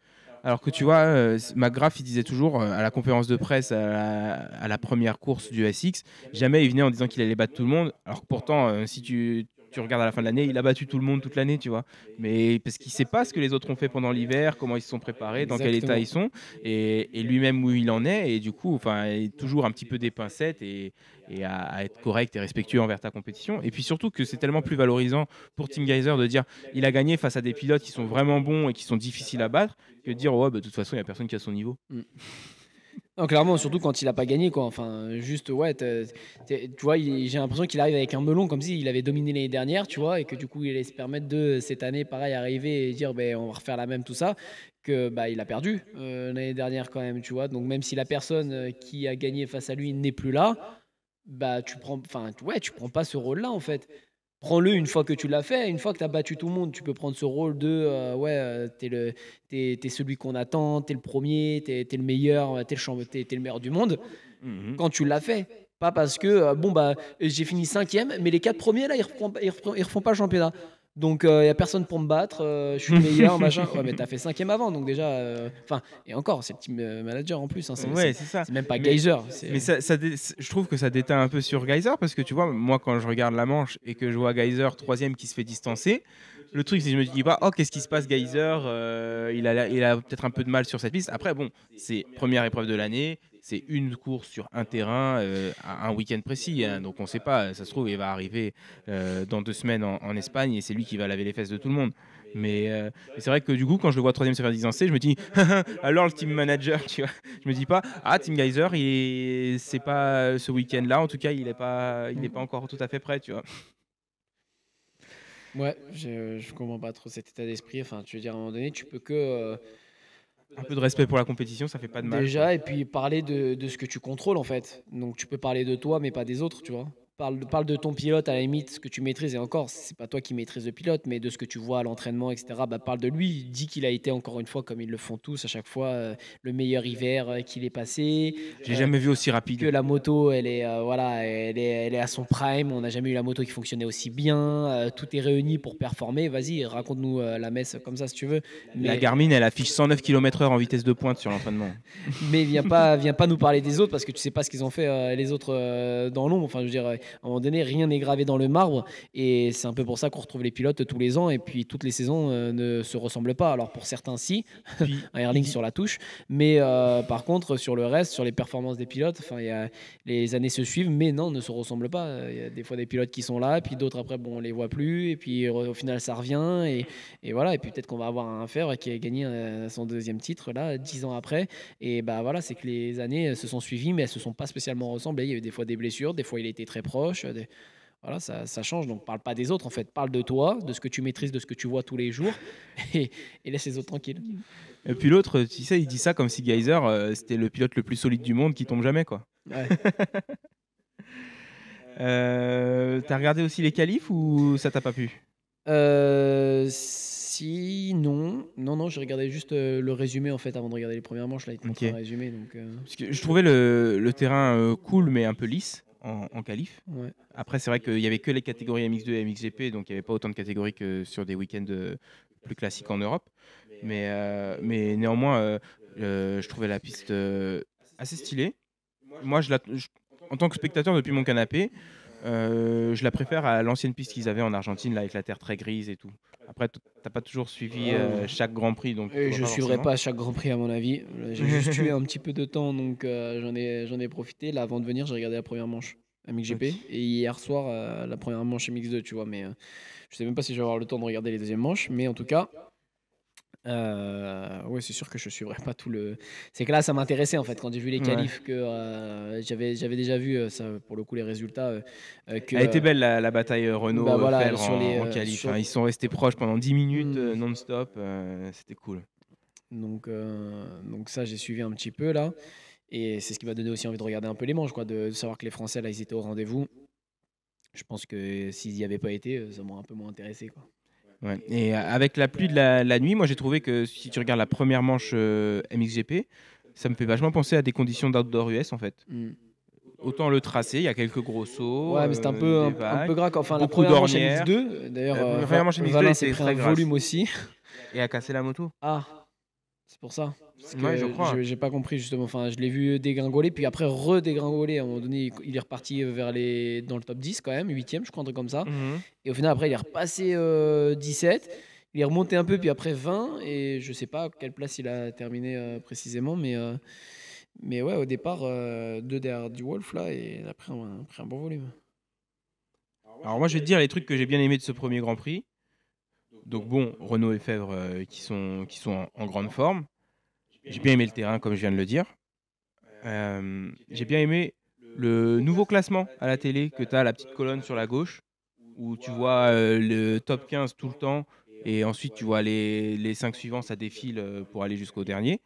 Alors que tu vois, McGrath, il disait toujours à la conférence de presse à la première course du SX, jamais il venait en disant qu'il allait battre tout le monde. Alors que pourtant, si tu regardes à la fin de l'année, il a battu tout le monde toute l'année, tu vois. Mais parce qu'il sait pas ce que les autres ont fait pendant l'hiver, comment ils se sont préparés, dans quel état Exactement. ils sont, et lui-même où il en est. Et du coup, enfin, il est toujours un petit peu des pincettes et à être correct et respectueux envers ta compétition. Et puis surtout que c'est tellement plus valorisant pour Tim Geyser de dire il a gagné face à des pilotes qui sont vraiment bons et qui sont difficiles à battre que de dire ouais, bah, de toute façon, il n'y a personne qui a son niveau. Mm. Non, clairement, surtout quand il a pas gagné, quoi. Enfin, juste, ouais, tu vois, j'ai l'impression qu'il arrive avec un melon comme s'il avait dominé l'année dernière, tu vois, et que du coup, il allait se permettre de, cette année, pareil, arriver et dire, ben, on va refaire la même, tout ça, que bah, il a perdu l'année dernière quand même, tu vois. Donc, même si la personne qui a gagné face à lui n'est plus là, bah, tu prends pas ce rôle-là, en fait. Prends-le une fois que tu l'as fait, une fois que tu as battu tout le monde, tu peux prendre ce rôle de ouais, t'es celui qu'on attend, t'es le premier, t'es le meilleur, t'es le meilleur du monde Mhm. quand tu l'as fait. Pas parce que bon bah j'ai fini cinquième, mais les quatre premiers là ils refont pas le championnat. Donc il y a personne pour me battre, je suis le meilleur, machin. Ouais, mais t'as fait cinquième avant, donc déjà, enfin et encore c'est le team manager en plus, hein, Ouais, c'est ça. c'est même pas Mais, Geyser. mais je trouve que ça déteint un peu sur Geyser parce que tu vois, moi, quand je regarde la manche et que je vois Geyser troisième qui se fait distancer, le truc, c'est que je me dis pas, oh, qu'est-ce qui se passe, Geyser il a peut-être un peu de mal sur cette piste. Après, bon, c'est première épreuve de l'année, c'est une course sur un terrain à un week-end précis, hein, donc on sait pas, ça se trouve, il va arriver dans 2 semaines en Espagne et c'est lui qui va laver les fesses de tout le monde. Mais c'est vrai que du coup, quand je le vois troisième se faire distancer, je me dis, alors le team manager, tu vois, je me dis pas, ah, Tim Geyser, c'est pas ce week-end-là, en tout cas, il est pas encore tout à fait prêt, tu vois. Ouais, je comprends pas trop cet état d'esprit. Enfin, tu veux dire, à un moment donné, tu peux que Un peu de respect pour la compétition, ça fait pas de mal, quoi. déjà, et puis parler de ce que tu contrôles en fait. Donc tu peux parler de toi, mais pas des autres, tu vois. Parle de ton pilote à la limite, ce que tu maîtrises, et encore, c'est pas toi qui maîtrises le pilote, mais de ce que tu vois à l'entraînement, etc. Bah, parle de lui, dis qu'il a été encore une fois, comme ils le font tous à chaque fois, le meilleur hiver qu'il est passé, J'ai jamais vu aussi que rapide. la moto, elle est, voilà, elle est à son prime. On n'a jamais eu la moto qui fonctionnait aussi bien. Tout est réuni pour performer. Vas-y, raconte-nous la messe comme ça si tu veux. La Mais Garmin, elle affiche 109 km/h en vitesse de pointe sur l'entraînement. Mais viens pas nous parler des autres parce que tu sais pas ce qu'ils ont fait les autres dans l'ombre. Enfin, je veux dire, à un moment donné, rien n'est gravé dans le marbre. Et c'est un peu pour ça qu'on retrouve les pilotes tous les ans. Et puis toutes les saisons ne se ressemblent pas. Alors pour certains, si, Puis, un il Airling dit, sur la touche. Mais par contre, sur le reste, sur les performances des pilotes, enfin, les années se suivent, mais non, ne se ressemblent pas. Il y a des fois des pilotes qui sont là, puis d'autres après, bon, on les voit plus. Et puis au final, ça revient. Et voilà. Et puis peut-être qu'on va avoir un Febvre qui a gagné son deuxième titre là, 10 ans après. Et bah voilà, c'est que les années se sont suivies, mais elles se sont pas spécialement ressemblées. Il y a eu des fois des blessures, des fois il a été très proche. Voilà, ça change. Donc parle pas des autres en fait, parle de toi, de ce que tu maîtrises, de ce que tu vois tous les jours, et, et laisse les autres tranquilles. et puis l'autre, tu sais, il dit ça comme si Geyser, c'était le pilote le plus solide du monde qui tombe jamais, quoi. Ouais. T'as regardé aussi les qualifs ou ça t'a pas plu? Si, non, non, non, j'ai regardé juste le résumé en fait avant de regarder les premières manches. Là, il te montre un Ok. résumé, donc Parce que je trouvais le terrain cool mais un peu lisse en qualif. ouais. Après, c'est vrai qu'il y avait que les catégories MX2 et MXGP, donc il n'y avait pas autant de catégories que sur des week-ends plus classiques en Europe. Mais néanmoins, je trouvais la piste assez stylée. Moi, en tant que spectateur depuis mon canapé, je la préfère à l'ancienne piste qu'ils avaient en Argentine, là, avec la terre très grise et tout. Après, t'as pas toujours suivi chaque Grand Prix, donc tu Et vois je pas suivrai forcément. pas chaque Grand Prix à mon avis. J'ai juste tué un petit peu de temps, donc j'en ai profité. Là, avant de venir, j'ai regardé la première manche MXGP, Ok. et hier soir la première manche MX2, tu vois. Mais je sais même pas si je vais avoir le temps de regarder les deuxièmes manches, mais en tout cas, ouais, c'est sûr que je suivrai pas tout le. C'est que là, ça m'intéressait en fait quand j'ai vu les Ouais. qualifs que j'avais déjà vu ça pour le coup les résultats que Elle était belle la bataille bah voilà Renault-Fèvre sur les en qualif, sur hein. Ils sont restés proches pendant 10 minutes Hmm. non-stop. C'était cool. Donc ça j'ai suivi un petit peu là. Et c'est ce qui m'a donné aussi envie de regarder un peu les manches, quoi, de savoir que les Français, là, ils étaient au rendez-vous. Je pense que s'ils n'y avaient pas été, ça m'aurait un peu moins intéressé, quoi. Ouais. Et avec la pluie de la nuit, moi j'ai trouvé que si tu regardes la première manche MXGP, ça me fait vachement penser à des conditions d'outdoor US en fait. Mm. Autant le tracé, il y a quelques gros sauts, Ouais, mais c'était un peu, des un peu vagues, gras, quoi. Enfin, la beaucoup première manche d'ornières. MX2, d'ailleurs, La première manche MX2 Valin s'est était pris un très grasse volume aussi. et a cassé la moto. Ah, c'est pour ça. Parce Ouais, je que crois. j'ai pas compris justement. Enfin, je l'ai vu dégringoler, puis après redégringoler. À un moment donné, il est reparti dans le top 10 quand même, 8e, je crois, un truc comme ça. Mhm. Et au final, après, il est repassé 17. Il est remonté un peu, puis après 20. Et je sais pas à quelle place il a terminé précisément, mais ouais, au départ, 2 derrière du Wolf là, et il a pris un bon volume. Alors moi je vais te dire les trucs que j'ai bien aimé de ce premier Grand Prix. Donc bon, Renault et Fèvre qui sont en grande forme. J'ai bien aimé le terrain comme je viens de le dire. J'ai bien aimé le nouveau classement à la télé que tu as la petite colonne sur la gauche où tu vois le top 15 tout le temps et ensuite tu vois les 5 suivants, ça défile pour aller jusqu'au dernier.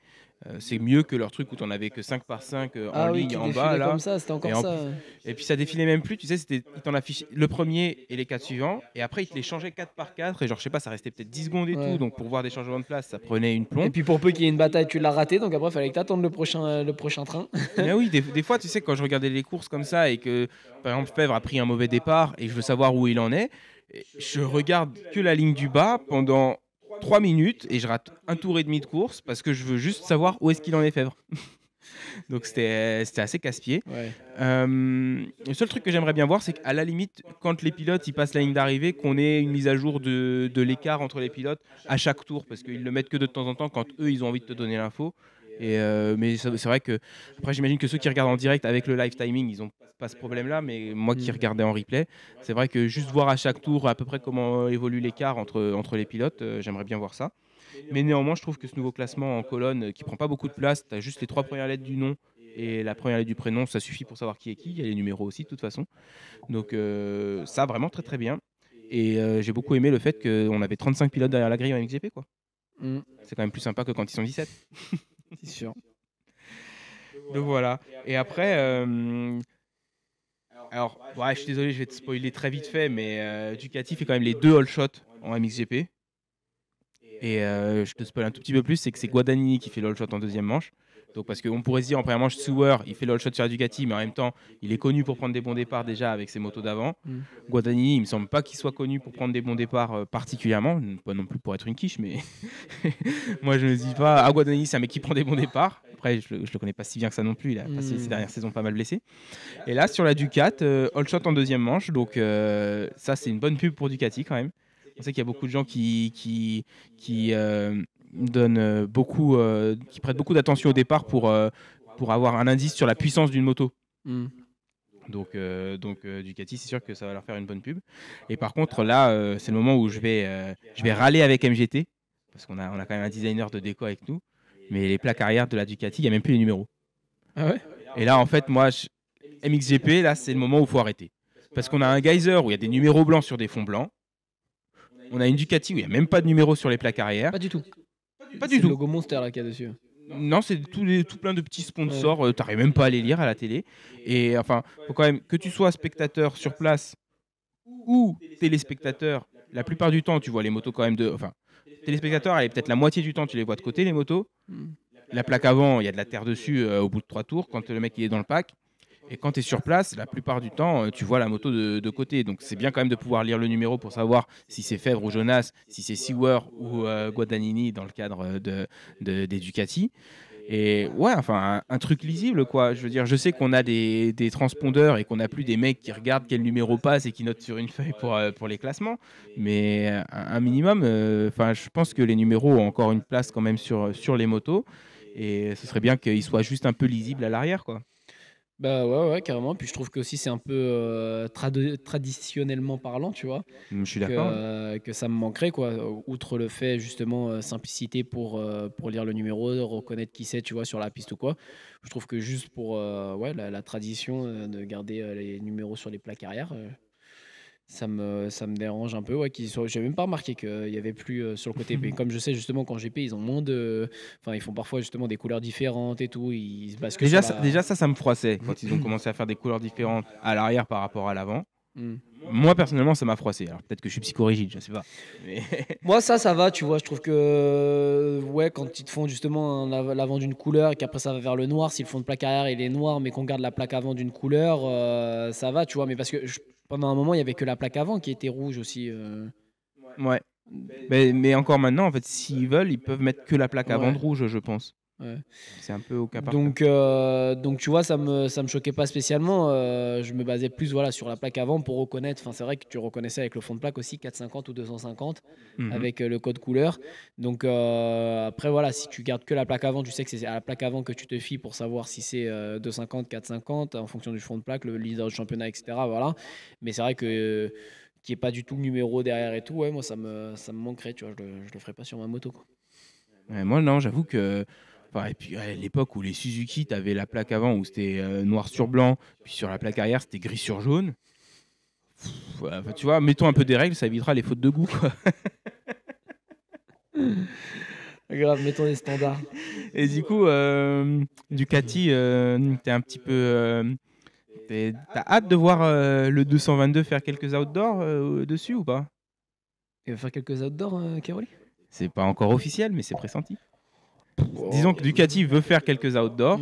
C'est mieux que leur truc où tu en avais que 5 par 5 en Ah oui, ligne qui en bas défilait comme là. ça, c'était Et, encore en ça. plus, et puis ça défilait même plus, tu sais, il t'en affiche le premier et les 4 suivants et après il te les changeait 4 par 4 et genre je sais pas, ça restait peut-être 10 secondes et tout, Ouais. donc pour voir des changements de place ça prenait une Et plombe. puis pour peu qu'il y ait une bataille, tu l'as raté, donc après, il fallait que tu attendes le prochain train. Mais oui, des fois, tu sais, quand je regardais les courses comme ça et que, par exemple, Fèvre a pris un mauvais départ et je veux savoir où il en est, et je regarde que la ligne du bas pendant 3 minutes et je rate un tour et demi de course parce que je veux juste savoir où est-ce qu'il en est, Fèvre. Donc c'était assez casse-pied. Ouais. Le seul truc que j'aimerais bien voir, c'est qu'à la limite, quand les pilotes ils passent la ligne d'arrivée, qu'on ait une mise à jour de l'écart entre les pilotes à chaque tour, parce qu'ils le mettent que de temps en temps quand eux ils ont envie de te donner l'info. Mais c'est vrai que après j'imagine que ceux qui regardent en direct avec le live timing, ils ont pas ce problème-là, mais moi qui regardais en replay, c'est vrai que juste voir à chaque tour à peu près comment évolue l'écart entre les pilotes, j'aimerais bien voir ça. Mais néanmoins, je trouve que ce nouveau classement en colonne qui prend pas beaucoup de place, tu as juste les 3 premières lettres du nom et la première lettre du prénom, ça suffit pour savoir qui est qui. Il y a les numéros aussi, de toute façon. Donc, ça, vraiment très très bien. Et j'ai beaucoup aimé le fait qu'on avait 35 pilotes derrière la grille en MXGP, quoi. Mm, C'est quand même plus sympa que quand ils sont 17. c'est sûr. Donc voilà. Et après, alors, ouais, je suis désolé, je vais te spoiler très vite fait, mais Ducati fait quand même les 2 all-shots en MXGP. Et je te spoil un tout petit peu plus, c'est que c'est Guadagnini qui fait le all-shot en deuxième manche. Donc parce qu'on pourrait se dire en première manche, Sewer, il fait le all-shot sur la Ducati, mais en même temps, il est connu pour prendre des bons départs déjà avec ses motos d'avant. Mm. Guadagnini, il me semble pas qu'il soit connu pour prendre des bons départs particulièrement, pas non plus pour être une quiche, mais moi je me dis pas, ah Guadagnini c'est un mec qui prend des bons départs. Après, je le connais pas si bien que ça non plus, il a passé ses dernières saisons pas mal blessé. Et là, sur la Ducat, all-shot en deuxième manche, donc ça c'est une bonne pub pour Ducati quand même. On sait qu'il y a beaucoup de gens qui donnent qui prêtent beaucoup d'attention au départ pour avoir un indice sur la puissance d'une moto. Mm. Donc Ducati, c'est sûr que ça va leur faire une bonne pub. Et par contre, là, c'est le moment où je vais râler avec MGT, parce qu'on a quand même un designer de déco avec nous. Mais les plaques arrière de la Ducati, il n'y a même plus les numéros. Ah ouais. Et là, en fait, moi, MXGP, là, c'est le moment où il faut arrêter. Parce qu'on a un geyser où il y a des numéros blancs sur des fonds blancs. On a une Ducati où il n'y a même pas de numéro sur les plaques arrière. Pas du tout. Pas C'est du le tout. logo Monster là qu'il y a dessus. Non, c'est tout plein de petits sponsors. T'arrives même pas à les lire à la télé. Et enfin, faut quand même que tu sois spectateur sur place ou téléspectateur. La plupart du temps, tu vois les motos quand même de. Enfin, téléspectateur, allez, peut-être la moitié du temps, tu les vois de côté les motos. Mm. La plaque avant, il y a de la terre dessus au bout de 3 tours quand le mec il est dans le pack. Et quand tu es sur place, la plupart du temps, tu vois la moto de côté. Donc c'est bien quand même de pouvoir lire le numéro pour savoir si c'est Fèvre ou Jonas, si c'est Sewer ou Guadagnini dans le cadre des Ducati. Et ouais, enfin, un truc lisible, quoi. Je veux dire, je sais qu'on a des transpondeurs et qu'on n'a plus des mecs qui regardent quel numéro passe et qui notent sur une feuille pour les classements. Mais un minimum, enfin, je pense que les numéros ont encore une place quand même sur les motos. Et ce serait bien qu'ils soient juste un peu lisibles à l'arrière, quoi. Bah ouais, carrément. Puis je trouve que aussi c'est un peu traditionnellement parlant, tu vois, Je suis d'accord, hein. que ça me manquerait, quoi. Outre le fait, justement, simplicité pour lire le numéro, reconnaître qui c'est, tu vois, sur la piste ou quoi. Je trouve que juste pour ouais, la tradition de garder les numéros sur les plaques arrière, Ça me dérange un peu. Ouais, j'ai même pas remarqué qu'il y avait plus sur le côté. Mais comme je sais justement qu'en GP, ils ont moins de. Enfin, ils font parfois justement des couleurs différentes et tout. Ils se basent que sur Déjà, ça me froissait quand ils ont commencé à faire des couleurs différentes à l'arrière par rapport à l'avant. Hmm. Moi, personnellement, ça m'a froissé. Alors, peut-être que je suis psychorigide, je sais pas. Mais... Moi, ça va, tu vois. Je trouve que, ouais, quand ils te font justement l'avant d'une couleur et qu'après ça va vers le noir, si le fond de plaque arrière il est noir, mais qu'on garde la plaque avant d'une couleur, ça va, tu vois. Mais parce que pendant un moment, il y avait que la plaque avant qui était rouge aussi. Ouais. Mais encore maintenant, en fait, s'ils veulent, ils peuvent mettre que la plaque avant Ouais. de rouge, je pense. Ouais. C'est un peu au cas par cas. Donc tu vois, ça me choquait pas spécialement. Je me basais plus voilà, sur la plaque avant pour reconnaître. Enfin, c'est vrai que tu reconnaissais avec le fond de plaque aussi 450 ou 250 avec le code couleur. Donc après, voilà, si tu gardes que la plaque avant, tu sais que c'est à la plaque avant que tu te fies pour savoir si c'est 250, 450 en fonction du fond de plaque, le leader du championnat, etc. Voilà. Mais c'est vrai que qu'il n'y ait pas du tout le numéro derrière et tout, ouais, moi ça me manquerait, tu vois, je le ferais pas sur ma moto, quoi. Ouais, moi, non, j'avoue que. Enfin, et puis à l'époque où les Suzuki, tu avais la plaque avant où c'était noir sur blanc, puis sur la plaque arrière, c'était gris sur jaune. Ouais, enfin, tu vois, mettons un peu des règles, ça évitera les fautes de goût, quoi. Grave, mettons des standards. Et du coup, Ducati, t'es un petit peu. T'as hâte de voir le 222 faire quelques outdoors dessus ou pas? Il va faire quelques outdoors, Keroli. C'est pas encore officiel, mais c'est pressenti. Disons que Ducati veut faire quelques outdoors,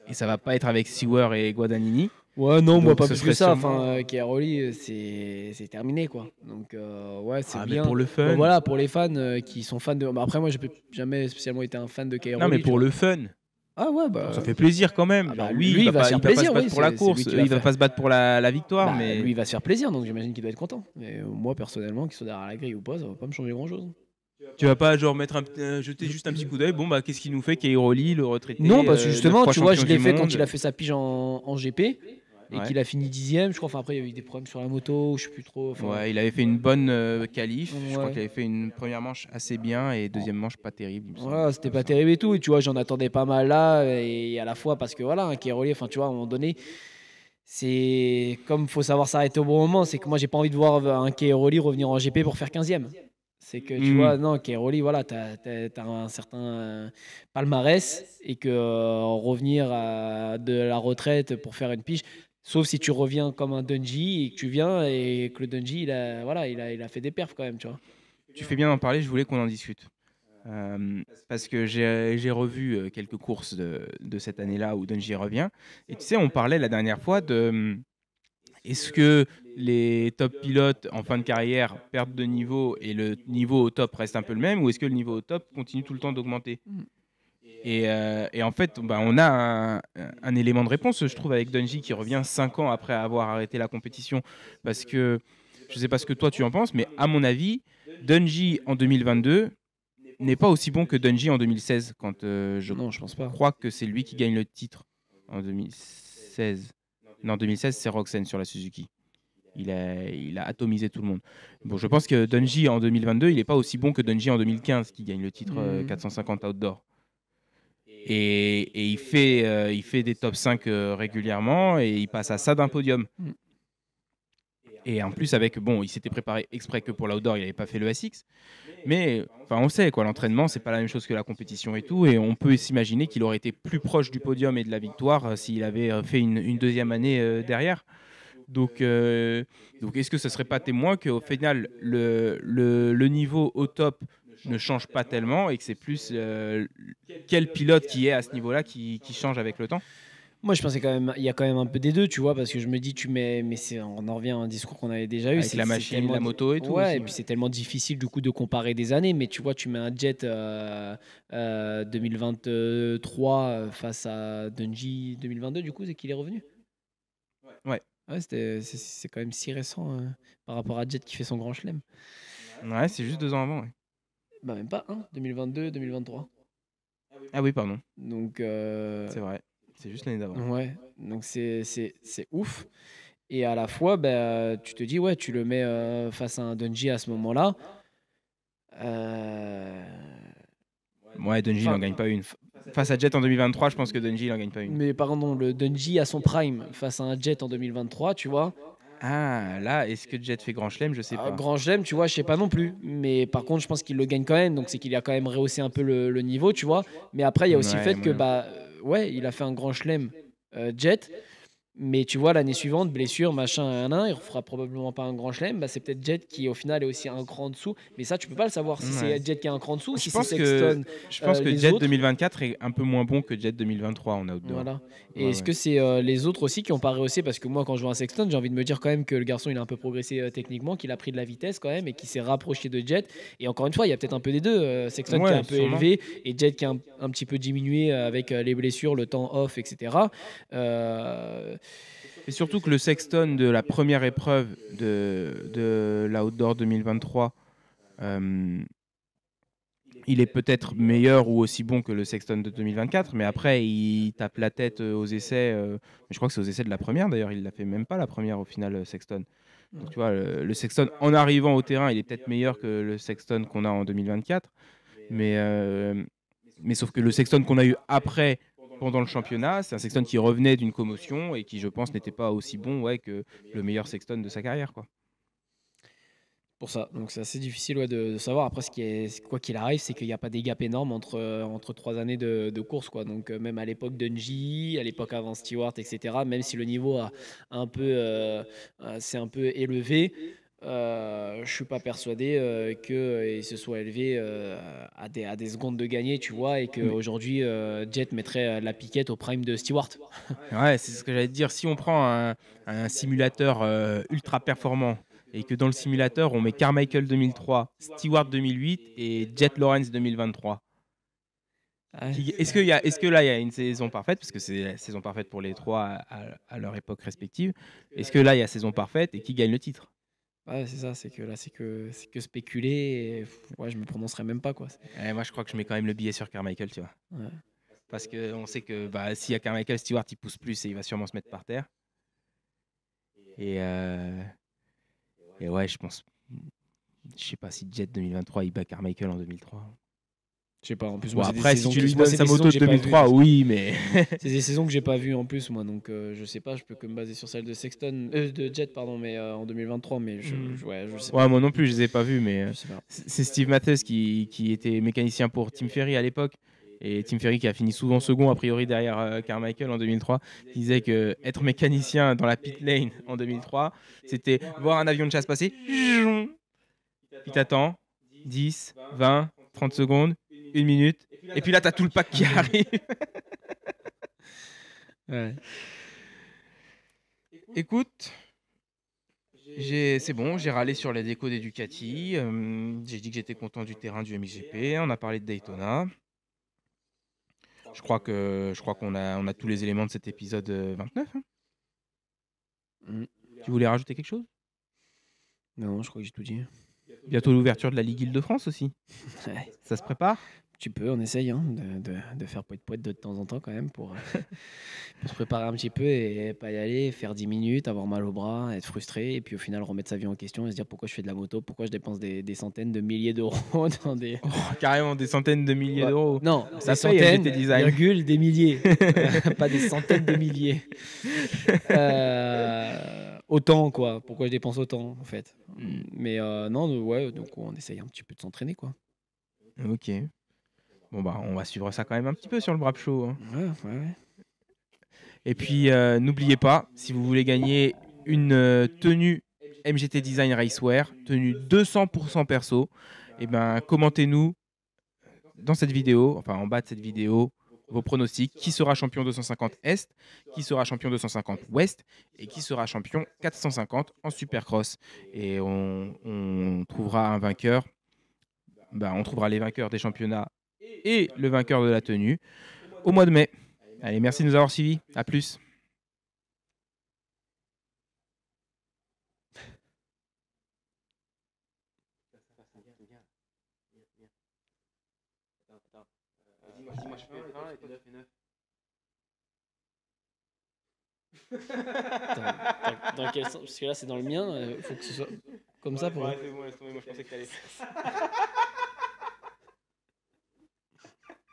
et ça va pas être avec Sewer et Guadagnini. Ouais, non, moi Donc, pas ce plus que serait ça. sûrement- Enfin, Keroli, c'est terminé, quoi. Donc, ouais, c'est Ah, mais bien. pour le fun. Bon, voilà, pour les fans qui sont fans de. Bah, après, moi, j'ai jamais spécialement été un fan de Keroli. Non, mais tu pour vois. le fun. Ah, ouais, bah. Ça fait plaisir quand même. Ah bah, Genre, oui, lui, il va se il faire va pas plaisir, se battre oui, pour la c'est lui course, qui va il va faire. pas se battre pour la victoire, Bah, mais lui, il va se faire plaisir, donc j'imagine qu'il doit être content. Mais moi, personnellement, qu'il soit derrière la grille ou pas, ça va pas me changer grand-chose. tu vas pas genre jeter juste un petit coup d'œil. Bon, bah, qu'est-ce qu'il nous fait, Cairoli, le retraité, Non, parce que 9 justement, fois tu vois, je champion l'ai du fait quand monde. il a fait sa pige en GP et Ouais. qu'il a fini 10e. Je crois. Enfin, après, il y a eu des problèmes sur la moto, je sais plus trop. Enfin, Ouais, il avait fait une bonne qualif. Je crois Ouais. qu'il avait fait une première manche assez bien et deuxième manche pas terrible. Il me semble. Voilà, c'était pas terrible et tout. Et tu vois, j'en attendais pas mal là. Et à la fois parce que voilà, un Keroli, enfin, tu vois, à un moment donné, c'est comme faut savoir s'arrêter au bon moment. C'est que moi, j'ai pas envie de voir un Keroli revenir en GP pour faire 15e. C'est que tu vois, non, Keroli, voilà, t'as un certain palmarès et que revenir de la retraite pour faire une pige, sauf si tu reviens comme un Dungey et que tu viens et que le Dungey, voilà, il a fait des perfs quand même, tu vois. Tu fais bien d'en parler, je voulais qu'on en discute. Parce que j'ai revu quelques courses de cette année-là où Dungey revient. Et tu sais, on parlait la dernière fois de est-ce que les top pilotes en fin de carrière perdent de niveau et le niveau au top reste un peu le même, ou est-ce que le niveau au top continue tout le temps d'augmenter? Et en fait, bah, on a un élément de réponse, je trouve, avec Dungey qui revient 5 ans après avoir arrêté la compétition. Parce que je ne sais pas ce que toi tu en penses, mais à mon avis, Dungey en 2022 n'est pas aussi bon que Dungey en 2016, quand je Non, je pense pas. crois que c'est lui qui gagne le titre en 2016. Non, 2016, c'est Roxen sur la Suzuki. Il a atomisé tout le monde. Bon, je pense que Dungey en 2022, il n'est pas aussi bon que Dungey en 2015, qui gagne le titre 450 Outdoor. Et il fait des top 5 régulièrement et il passe à ça d'un podium. Et en plus, il s'était préparé exprès que pour l'outdoor, il n'avait pas fait le SX. Mais enfin, on sait, quoi, l'entraînement, c'est pas la même chose que la compétition et tout. Et on peut s'imaginer qu'il aurait été plus proche du podium et de la victoire s'il avait fait une deuxième année derrière. Donc est-ce que ce serait pas témoin qu'au final, le niveau au top ne change pas tellement et que c'est plus quel pilote qui est à ce niveau-là qui change avec le temps? Moi, je pensais quand même, il y a quand même un peu des deux, tu vois, parce que je me dis, mais on en revient à un discours qu'on avait déjà eu. Avec la machine, tellement la moto et tout Ouais, aussi, et puis c'est tellement difficile du coup de comparer des années, mais tu vois, tu mets un Jet 2023 face à Dungey 2022, du coup, c'est qu'il est revenu. Ouais. Ouais, c'est quand même si récent par rapport à Jet qui fait son grand chelem. Ouais, c'est juste 2 ans avant. Ouais. Bah, même pas, 2022, 2023. Ah oui, pardon. Donc, C'est vrai. C'est juste l'année d'avant. ouais, donc c'est ouf. Et à la fois, bah, tu te dis, ouais, tu le mets face à un Dungey à ce moment-là. Ouais, Dungey, il Enfin, n'en gagne pas une. Face à Jet en 2023, je pense que Dungey, il n'en gagne pas une. Mais pardon, le Dungey à son prime face à un Jet en 2023, tu vois. Ah, là, est-ce que Jet fait grand chelem? Je sais pas. Grand Chelem, tu vois, je sais pas non plus. Mais par contre, je pense qu'il le gagne quand même. Donc c'est qu'il a quand même rehaussé un peu le niveau, tu vois. Mais après, il y a aussi le Ouais, fait que, moyen. bah, ouais, il a fait un Grand Chelem Jet. Mais tu vois, l'année suivante, blessure, machin, il refera probablement pas un grand chelem. Bah, c'est peut-être Jet qui, au final, est aussi un cran en dessous. Mais ça, tu peux pas le savoir si Ouais. c'est Jet qui est un cran en dessous, Je si c'est pense que, Sexton, je pense que les Jet autres. 2024 est un peu moins bon que Jet 2023 en outdoor. Voilà. Et Ouais, est-ce ouais. que c'est les autres aussi qui ont pas rehaussé? Parce que moi, quand je vois un Sexton, j'ai envie de me dire quand même que le garçon, il a un peu progressé techniquement, qu'il a pris de la vitesse quand même et qu'il s'est rapproché de Jet. Et encore une fois, il y a peut-être un peu des deux. Sexton qui est Ouais, un peu sûrement. élevé et Jet qui est un petit peu diminué avec les blessures, le temps off, etc. Euh, Et surtout que le Sexton de la première épreuve de l'Outdoor 2023, euh, il est peut-être meilleur ou aussi bon que le Sexton de 2024, mais après, il tape la tête aux essais. Mais je crois que c'est aux essais de la première, d'ailleurs. Il l'a fait même pas la première au final, Sexton. Donc tu vois, le Sexton, en arrivant au terrain, il est peut-être meilleur que le Sexton qu'on a en 2024. Mais, mais sauf que le Sexton qu'on a eu après, pendant le championnat, c'est un Sexton qui revenait d'une commotion et qui, je pense, n'était pas aussi bon, ouais, que le meilleur Sexton de sa carrière, quoi. Pour ça, donc c'est assez difficile, ouais, de savoir. Après, quoi qu'il arrive, c'est qu'il n'y a pas des gaps énormes entre 3 années de course, quoi. Donc même à l'époque d'Unji, à l'époque avant Stewart, etc. Même si le niveau a un peu, s'est un peu élevé, je suis pas persuadé qu'il se soit élevé à des secondes de gagner, tu vois, et Mais qu'aujourd'hui Jet mettrait la piquette au prime de Stewart. ouais, c'est ce que j'allais te dire. Si on prend un simulateur ultra performant et que dans le simulateur, on met Carmichael 2003, Stewart 2008 et Jet Lawrence 2023. Ouais. Est-ce que là, il y a une saison parfaite, parce que c'est la saison parfaite pour les trois à leur époque respective. Est-ce que là, il y a saison parfaite et qui gagne le titre? Ouais, c'est ça, c'est que là, c'est que spéculer. Et, ouais, je me prononcerai même pas, quoi. Moi, je crois que je mets quand même le billet sur Carmichael, tu vois. Ouais. Parce qu'on sait que bah, s'il y a Carmichael, Stewart, il pousse plus et il va sûrement se mettre par terre. Et, euh, et ouais, je pense. Je sais pas si Jet 2023 il bat Carmichael en 2003. Je sais pas, en plus, Bon, moi, c'est des après, si saisons tu que, lui moi, donnes c'est sa des saisons moto que de j'ai pas vues. 2003, oui, mais. C'est des saisons que j'ai pas vues en plus, moi, donc je sais pas, je peux que me baser sur celle de Sexton, de Jet, pardon, mais en 2023, mais ouais, je sais Ouais, pas. moi non plus, je les ai pas vus, mais Je sais pas. c'est Steve Matthes qui était mécanicien pour Tim Ferry à l'époque. Et Tim Ferry qui a fini souvent second, a priori, derrière Carmichael en 2003. Il disait que être mécanicien dans la pit lane en 2003, c'était voir un avion de chasse passer. Il t'attend 10, 20, 30 secondes, 1 minute. Et puis là, t'as tout le pack qui arrive. Ouais. Écoute, c'est bon, j'ai râlé sur la déco des Ducati. J'ai dit que j'étais content du terrain du MXGP. On a parlé de Daytona. Je crois qu'on a tous les éléments de cet épisode 29, hein. Mm. Tu voulais rajouter quelque chose? Non, je crois que j'ai tout dit. Bientôt l'ouverture de la Ligue Île-de-France aussi. Ouais. Ça se prépare? Tu peux, on essaye hein, de faire poète-poète de temps en temps quand même pour se préparer un petit peu et pas y aller, faire 10 minutes, avoir mal au bras, être frustré et puis au final remettre sa vie en question et se dire pourquoi je fais de la moto, pourquoi je dépense des centaines de milliers d'euros dans des... Oh, carrément des centaines de milliers Ouais, d'euros. non, Ça des paye centaines, MGT Design. virgule, des milliers, pas des centaines de milliers. Autant quoi, pourquoi je dépense autant en fait. Mais non, ouais, donc on essaye un petit peu de s'entraîner quoi. Ok. Bon, bah, on va suivre ça quand même un petit peu sur le Brap Show, hein. Ouais, ouais, ouais. Et puis, n'oubliez pas, si vous voulez gagner une tenue MGT Design Racewear, tenue 200% perso, et ben, commentez-nous dans cette vidéo, enfin en bas de cette vidéo, vos pronostics. Qui sera champion 250 Est, qui sera champion 250 Ouest, et qui sera champion 450 en Supercross. Et on trouvera un vainqueur. Bah, on trouvera les vainqueurs des championnats et le vainqueur de la tenue au mois de mai. Allez, merci de nous avoir suivis. À plus. Dis-moi, je fais 1 et toi tu fais 9. Dans quel sens? Parce que là c'est dans le mien, il faut que ce soit comme ça pour... Ouais, c'est bon, laisse tomber, moi je pensais que t'allais.